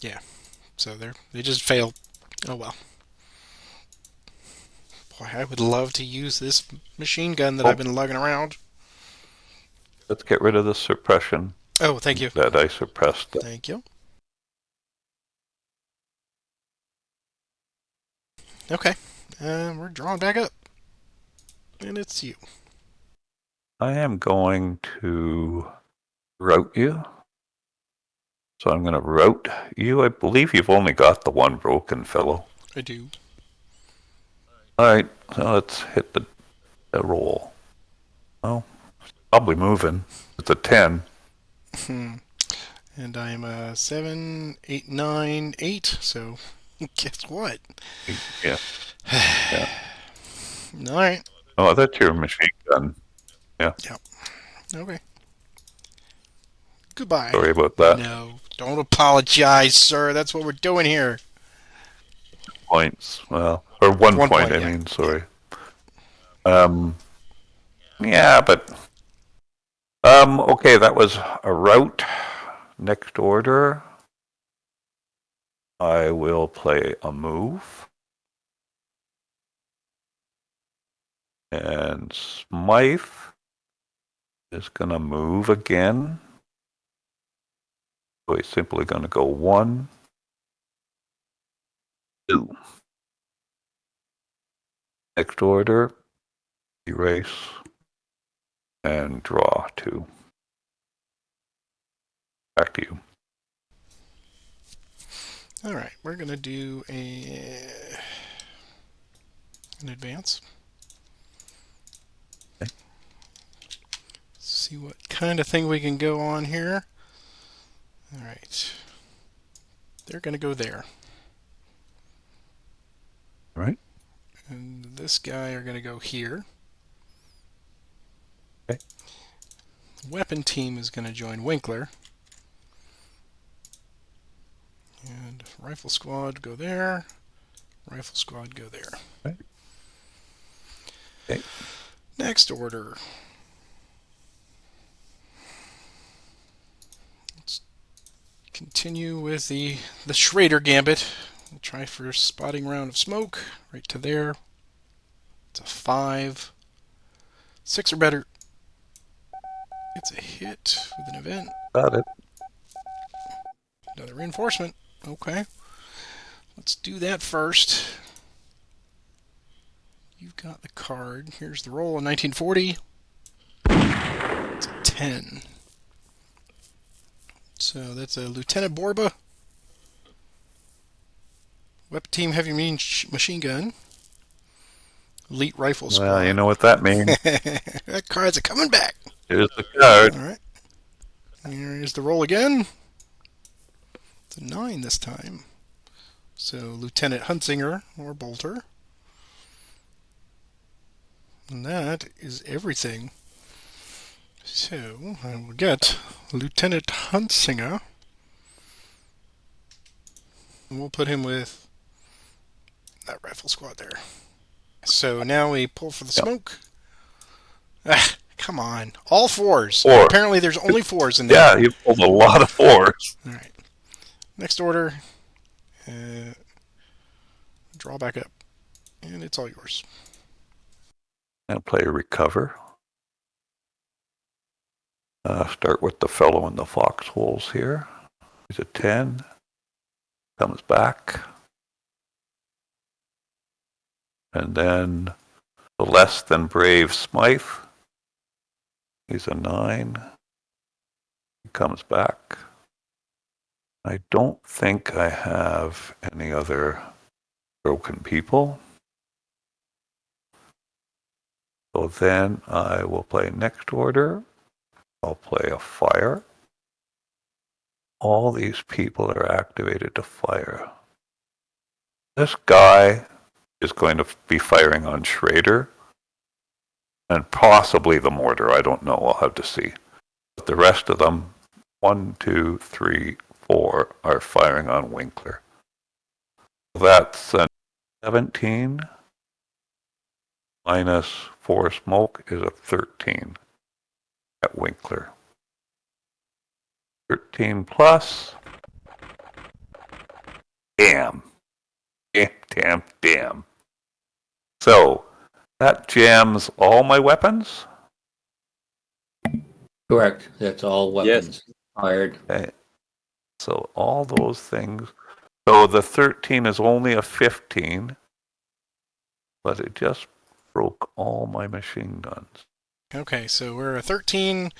Yeah. So they just failed. Oh well. Boy, I would love to use this machine gun that I've been lugging around. Let's get rid of the suppression Oh, thank you. that I suppressed. Thank you. Okay. We're drawing back up. And it's you. I am going to route you. So I'm going to route you. I believe you've only got the one broken fellow. I do. All right, so let's hit the roll. Oh, probably moving. It's a 10. And I'm 7, 8, 9, 8. So guess what? Yeah. Yeah. All right. Oh, that's your machine gun. Yeah. Yep. Okay. Goodbye. Sorry about that. No, don't apologize, sir. That's what we're doing here. Points. Well, or one point, I mean, sorry. Yeah, but okay, that was a route. Next order, I will play a move. And Smythe is going to move again. So he's simply going to go 1, 2. Next order, erase and draw 2. Back to you. All right, we're gonna do an advance. Okay. See what kind of thing we can go on here. All right, they're gonna go there. All right. And this guy are gonna go here. Okay. Weapon team is gonna join Winkler. And rifle squad go there. Rifle squad go there. Okay. Okay. Next order. Let's continue with the Schrader gambit. We'll try for spotting round of smoke. Right to there. It's a 5. 6 or better. It's a hit with an event. Got it. Another reinforcement. Okay. Let's do that first. You've got the card. Here's the roll in 1940. It's a 10. So that's a Lieutenant Borba. Weapon team heavy machine gun. Elite rifle squad. Well, you know what that means. That card's a coming back. Here's the card. All right. Here is the roll again. It's a 9 this time. So Lieutenant Huntsinger or Bolter. And that is everything. So I will get Lieutenant Huntsinger. And we'll put him with that rifle squad there. So now we pull for the smoke. Ah, come on. All 4s. 4. Apparently there's only 4s in there. Yeah, you pulled a lot of 4s. All right. Next order. Draw back up. And it's all yours. And play recover. Start with the fellow in the foxholes here. He's a 10. Comes back. And then the less than brave Smythe. He's a 9. He comes back. I don't think I have any other broken people. So then I will play next order. I'll play a fire. All these people are activated to fire. This guy is going to be firing on Schrader and possibly the mortar. I don't know. I'll have to see. But the rest of them, 1, 2, 3, 4, are firing on Winkler. That's a 17 minus 4 smoke is a 13 at Winkler. 13 plus. Damn. Damn. So that jams all my weapons? Correct. That's all weapons fired. Okay. So all those things. So the 13 is only a 15, but it just broke all my machine guns. Okay, so we're a 13,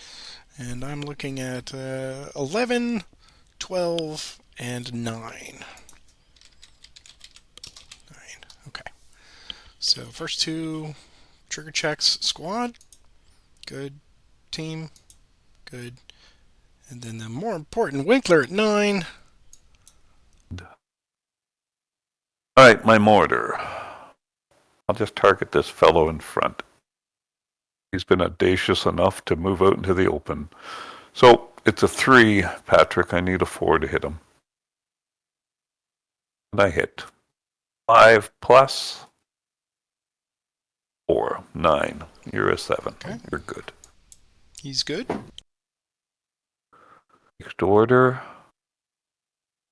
and I'm looking at 11, 12, and 9. Okay. So first two trigger checks, squad. Good. Team. Good. And then the more important Winkler at 9. All right, my mortar. I'll just target this fellow in front. He's been audacious enough to move out into the open. So it's a 3, Patrick. I need a 4 to hit him. And I hit. 5 plus 4, 9. You're a 7. Okay. You're good. He's good. Next order,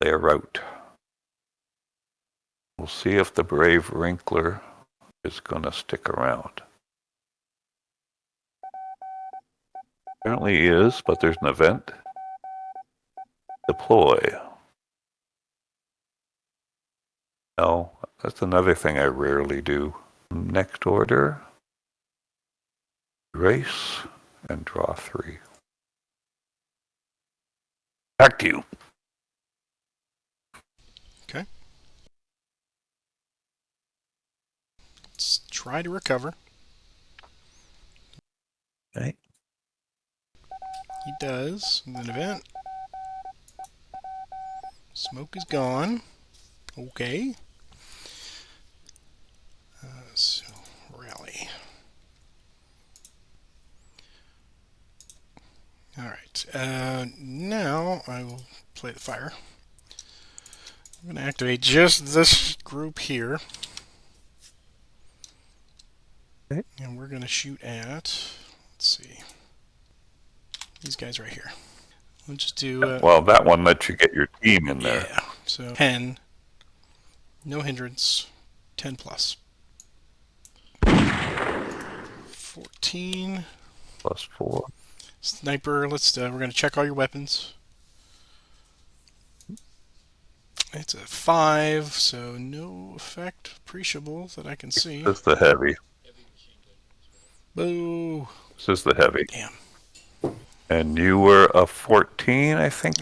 play a route. We'll see if the brave Wrinkler is going to stick around. Apparently he is, but there's an event. Deploy. No, that's another thing I rarely do. Next order, race and draw 3. Back to you. Okay. Let's try to recover. Okay. He does. And then event. Smoke is gone. Okay. So, rally. Alright. Now I will play the fire. I'm going to activate just this group here. Okay. And we're going to shoot at, let's see, these guys right here. We'll just do... well, that one lets you get your team in there. Yeah, so 10, no hindrance, 10 plus. 14. Plus 4. Sniper, we're going to check all your weapons. It's a 5, so no effect appreciable that I can see. This is the heavy. Boo! This is the heavy. Damn. And you were a 14, I think,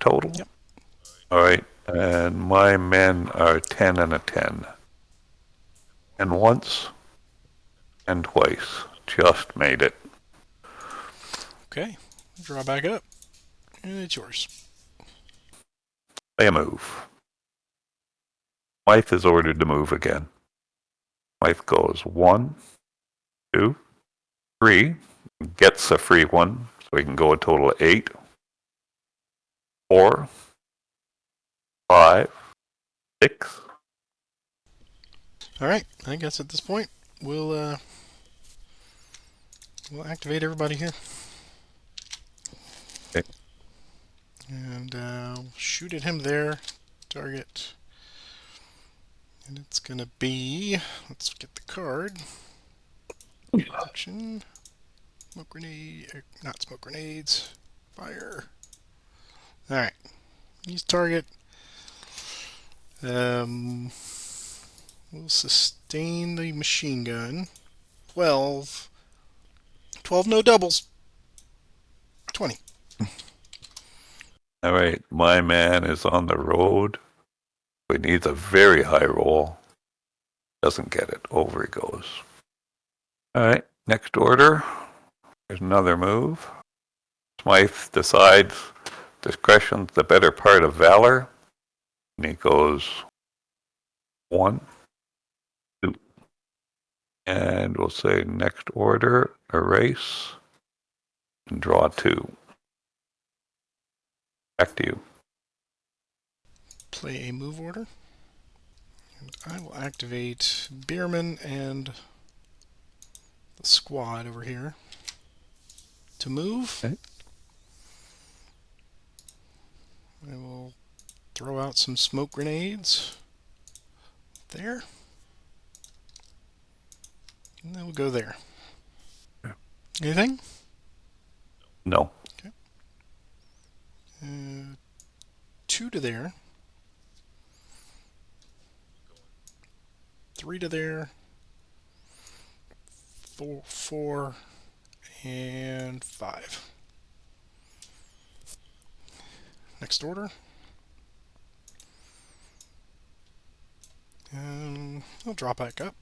total? Yep. All right. And my men are 10 and a 10. And once and twice. Just made it. Okay. Draw back up. And it's yours. They move. Smythe is ordered to move again. Smythe goes 1, 2, 3. Gets a free one, so he can go a total of 8. 4, 5, 6. Alright, I guess at this point we'll activate everybody here. Okay. And shoot at him there. Target. And it's gonna be, let's get the card. Action. Smoke grenade, not smoke grenades. Fire. Alright. Use target. We'll sustain the machine gun. 12. 12 no doubles. 20. All right, my man is on the road. He needs a very high roll. Doesn't get it. Over he goes. All right, next order. There's another move. Smythe decides discretion's the better part of valor. And he goes 1, 2. And we'll say next order, erase, and draw 2. Back to you. Play a move order. And I will activate Bierman and the squad over here to move. Okay. I will throw out some smoke grenades there. And then we'll go there. Anything? No. Okay. 2 to there. 3 to there. 4 and 5. Next order. I'll drop back up.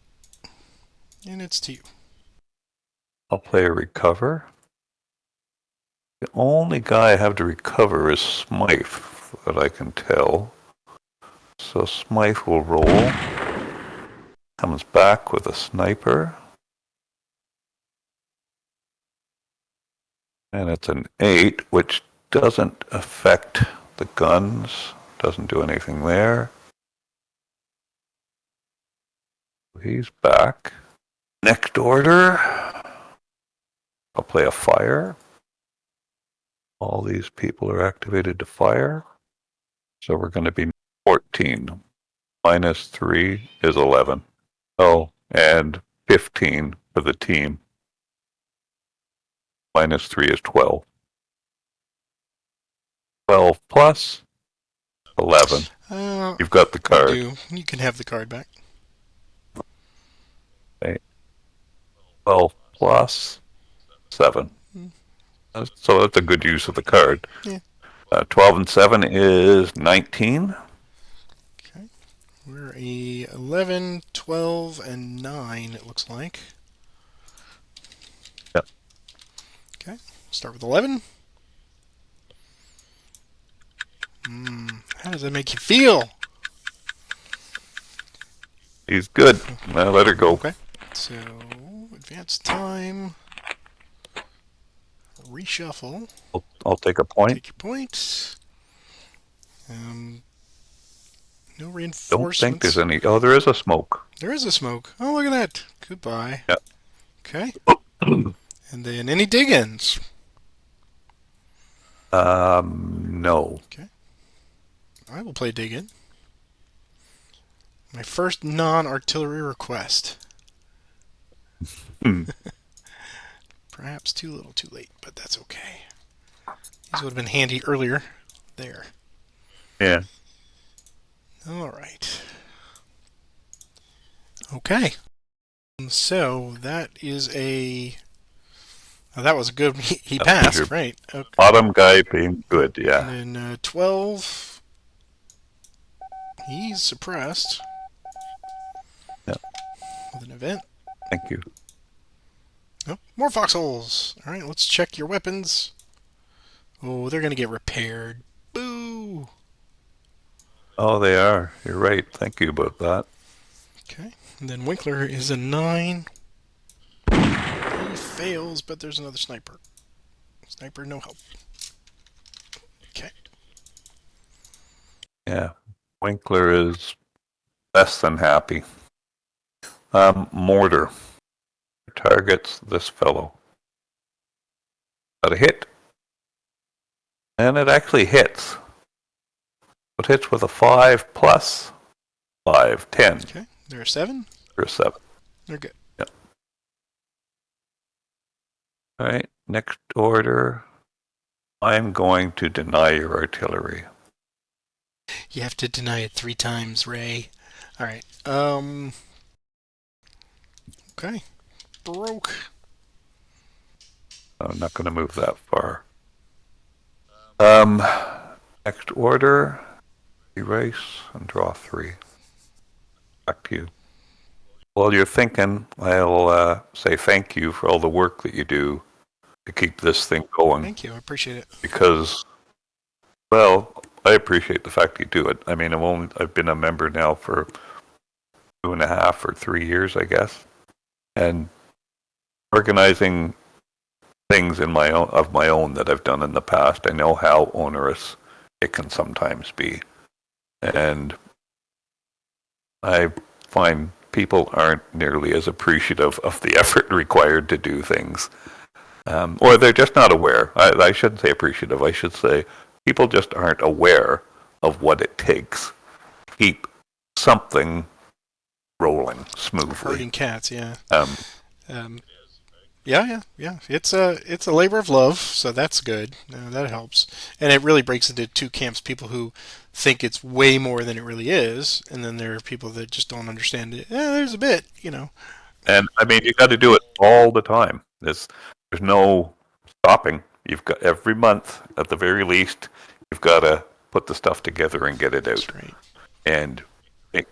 And it's to you. I'll play a recover. The only guy I have to recover is Smythe, that I can tell. So Smythe will roll. Comes back with a sniper. And it's an 8, which doesn't affect the guns. Doesn't do anything there. He's back. Next order. I'll play a fire. All these people are activated to fire. So we're going to be 14. Minus 3 is 11. Oh, and 15 for the team. Minus 3 is 12. 12 plus 11. You've got the I card. do. You can have the card back. 12 plus 7. So that's a good use of the card. Yeah. 12 and 7 is 19. Okay. We're a 11, 12, and 9, it looks like. Yep. Okay. Start with 11. How does that make you feel? He's good. Now let her go. Okay. So, advance time. Reshuffle. I'll take a point. Take your point. No Don't reinforcements. think there's any. Oh, there is a smoke. There is a smoke. Oh, look at that. Goodbye. Yep. Okay. And then any dig-ins? No. Okay. I will play dig-in. My first non-artillery request. Perhaps too little too late, but that's okay. These would have been handy earlier. There. Yeah. All right. Okay. So that is a. Oh, that was a good. He That was passed, your right? Okay. Bottom guy being good, yeah. And then 12. He's suppressed. Yep. With an event. Thank you. Oh, more foxholes. All right, let's check your weapons. Oh, they're gonna get repaired. Boo. Oh, they are. You're right. Thank you about that. Okay. And then Winkler is a 9. He fails, but there's another sniper. Sniper, no help. Okay. Yeah. Winkler is less than happy. Mortar targets this fellow. Got a hit. And it actually hits. It hits with a 5 plus 5, 10 Okay. They're a 7. for a 7. They're good. Yep. All right, next order. I'm going to deny your artillery. You have to deny it 3 times, Ray. All right. Okay. Broke. I'm not going to move that far. Um, next order. Erase and draw 3. Back to you. While you're thinking, I'll say thank you for all the work that you do to keep this thing going. Thank you. I appreciate it. Because, well, I appreciate the fact you do it. I mean, I've been a member now for 2.5 or 3 years, I guess, and organizing things of my own that I've done in the past. I know how onerous it can sometimes be, and I find people aren't nearly as appreciative of the effort required to do things. Or they're just not aware. I shouldn't say appreciative. I should say people just aren't aware of what it takes to keep something rolling smoothly. Herding cats, yeah. Yeah. It's a labor of love, so that's good. That helps, and it really breaks into 2 camps: people who think it's way more than it really is, and then there are people that just don't understand it. There's a bit, And I mean, you got to do it all the time. There's no stopping. You've got every month, at the very least, you've got to put the stuff together and get it out. That's right. And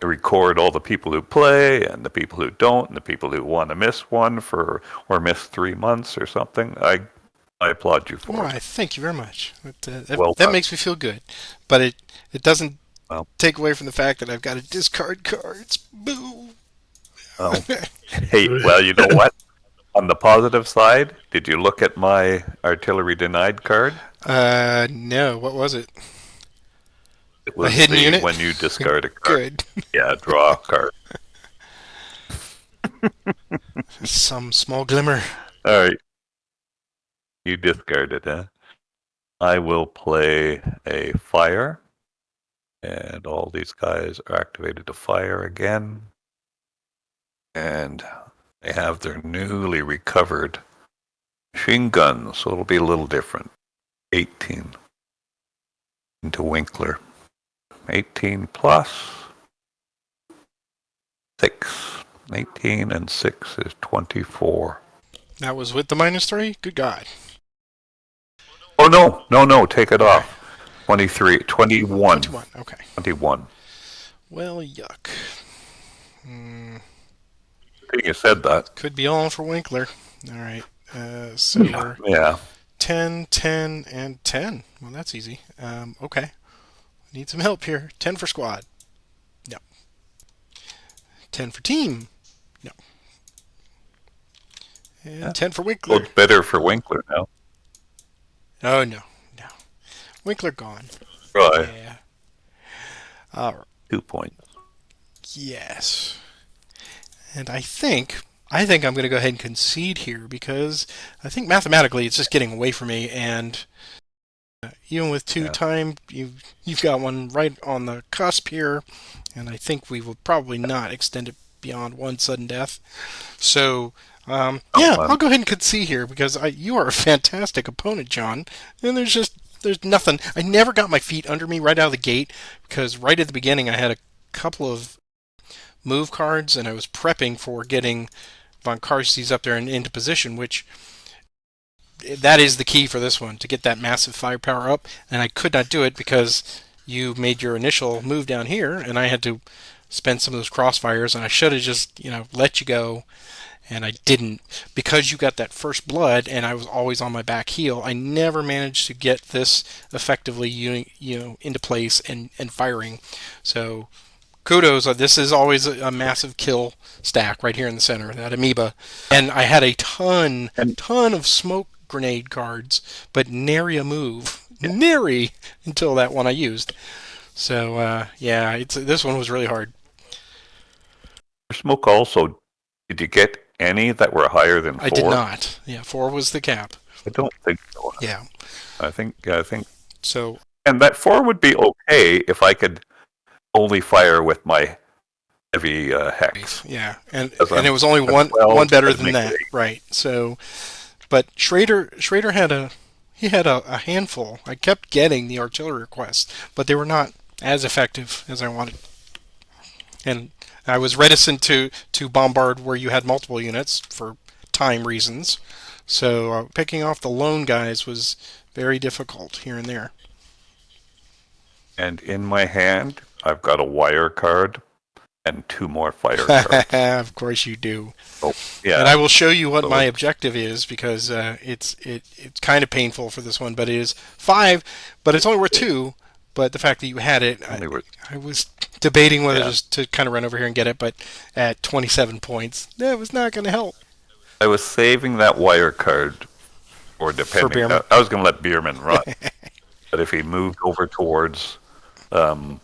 record all the people who play and the people who don't and the people who want to miss one or miss 3 months or something. I applaud you for it. I thank you very much. Well that done. makes me feel good, but it doesn't Well. take away from the fact that I've got to discard cards. Boo. Well, hey, well, you know what? On the positive side, did you look at my artillery denied card? No. What was it? It was A hidden unit? when you discard a card. Good. Yeah, draw a card. Some small glimmer. All right. You discarded, huh? I will play a fire. And all these guys are activated to fire again. And they have their newly recovered machine guns, so it'll be a little different. 18 into Winkler. 18 plus 6. 18 and 6 is 24. That was with the -3? Good God. Oh, no, take it off. 23, 21. 21, okay. 21. Well, yuck. You said that. Could be all for Winkler. All right. So we're 10, 10, and 10. Well, that's easy. Okay. Need some help here. 10 for squad. No. 10 for team. No. And 10 for Winkler. Well, it's better for Winkler now. Oh, no. Winkler gone. Right. Yeah. All right. 2 points. Yes. And I think I'm going to go ahead and concede here because I think mathematically it's just getting away from me, and even with 2 time, you've got one right on the cusp here, and I think we will probably not extend it beyond 1 sudden death. So, I'll go ahead and concede here because you are a fantastic opponent, John, and there's nothing. I never got my feet under me right out of the gate because right at the beginning I had a couple of move cards and I was prepping for getting Von Karstie's up there and into position, which that is the key for this one, to get that massive firepower up, and I could not do it because you made your initial move down here and I had to spend some of those crossfires, and I should have just let you go. And I didn't, because you got that first blood, and I was always on my back heel. I never managed to get this effectively, into place and firing. So, kudos. This is always a massive kill stack right here in the center, that amoeba. And I had a ton of smoke grenade cards, but nary a move, nary until that one I used. So, this one was really hard. Smoke also. Did you get any that were higher than 4? I did not. Yeah, 4 was the cap. I don't think so. Yeah. I think so. And that 4 would be okay if I could only fire with my heavy hex. Yeah, and it was only one better than that, right? So But Schrader had a handful. I kept getting the artillery requests, but they were not as effective as I wanted. And I was reticent to bombard where you had multiple units for time reasons. So picking off the lone guys was very difficult here and there. And in my hand, I've got a wire card and 2 more fighter cards. Of course you do. Oh, yeah. And I will show you what my objective is, because it's kind of painful for this one, but it is 5, but it's only worth 2. But the fact that you had it, I was debating whether just to kind of run over here and get it, but at 27 points, that was not going to help. I was saving that wire card for depending. I was going to let Bierman run, but if he moved over towards Pro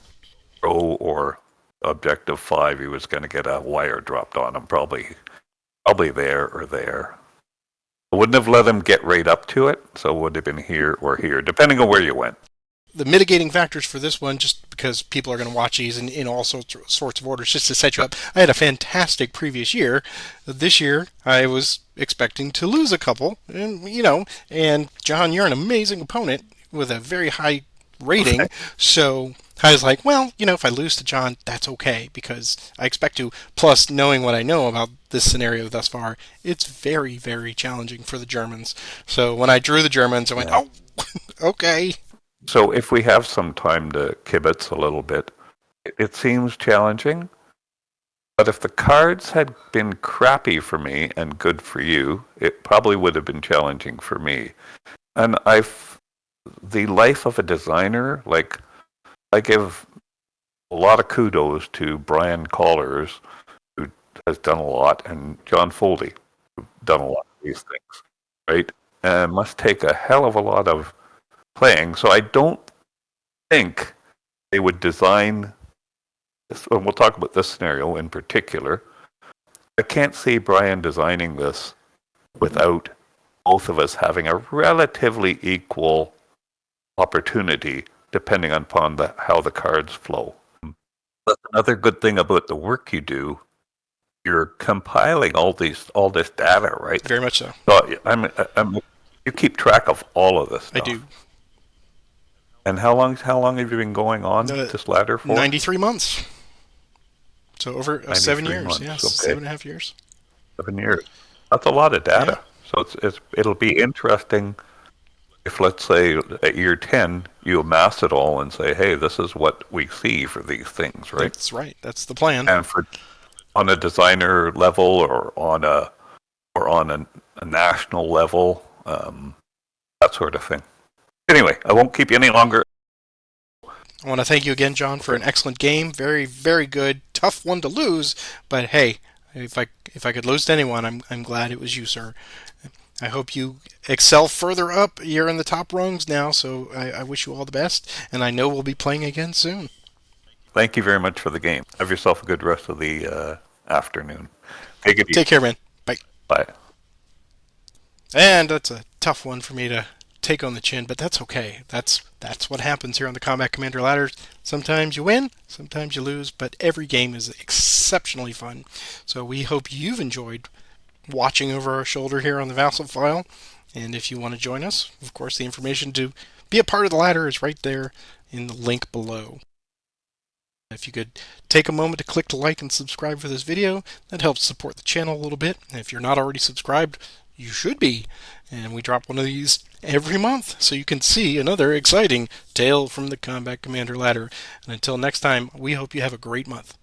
or Objective 5, he was going to get a wire dropped on him, probably there or there. I wouldn't have let him get right up to it, so it would have been here or here, depending on where you went. The mitigating factors for this one, just because people are going to watch these in all sorts of orders, just to set you up. I had a fantastic previous year. This year, I was expecting to lose a couple, and John, you're an amazing opponent with a very high rating, okay. So I was like, well, if I lose to John, that's okay, because I expect to. Plus, knowing what I know about this scenario thus far, it's very, very challenging for the Germans. So when I drew the Germans, I went, oh, okay. So if we have some time to kibitz a little bit, it seems challenging. But if the cards had been crappy for me and good for you, it probably would have been challenging for me. And the life of a designer, like, I give a lot of kudos to Brian Collars, who has done a lot, and John Foldy, who've done a lot of these things, right? And must take a hell of a lot of playing. So I don't think they would design this, and we'll talk about this scenario in particular. I can't see Brian designing this without both of us having a relatively equal opportunity, depending upon how the cards flow. That's another good thing about the work you do. You're compiling all this data, right? Very much so. So you keep track of all of this stuff. I do. And how long have you been going on this ladder for? 93 months. So over 7 years. Months. Yes, Okay. 7.5 years. 7 years. That's a lot of data. Yeah. So it'll be interesting if, let's say, at year 10, you amass it all and say, hey, this is what we see for these things, right? That's right. That's the plan. And on a designer level or on a national level, that sort of thing. Anyway, I won't keep you any longer. I want to thank you again, John, for an excellent game. Very, very good. Tough one to lose, but hey, if I could lose to anyone, I'm glad it was you, sir. I hope you excel further up. You're in the top rungs now, so I wish you all the best, and I know we'll be playing again soon. Thank you very much for the game. Have yourself a good rest of the afternoon. Take care, man. Bye. Bye. And that's a tough one for me to take on the chin, but that's okay. That's what happens here on the Combat Commander Ladder. Sometimes you win, sometimes you lose, but every game is exceptionally fun. So we hope you've enjoyed watching over our shoulder here on the Vassal File. And if you want to join us, of course, the information to be a part of the ladder is right there in the link below. If you could take a moment to click to like and subscribe for this video, that helps support the channel a little bit. And if you're not already subscribed, you should be. And we drop one of these every month, so you can see another exciting tale from the Combat Commander Ladder. And until next time, we hope you have a great month.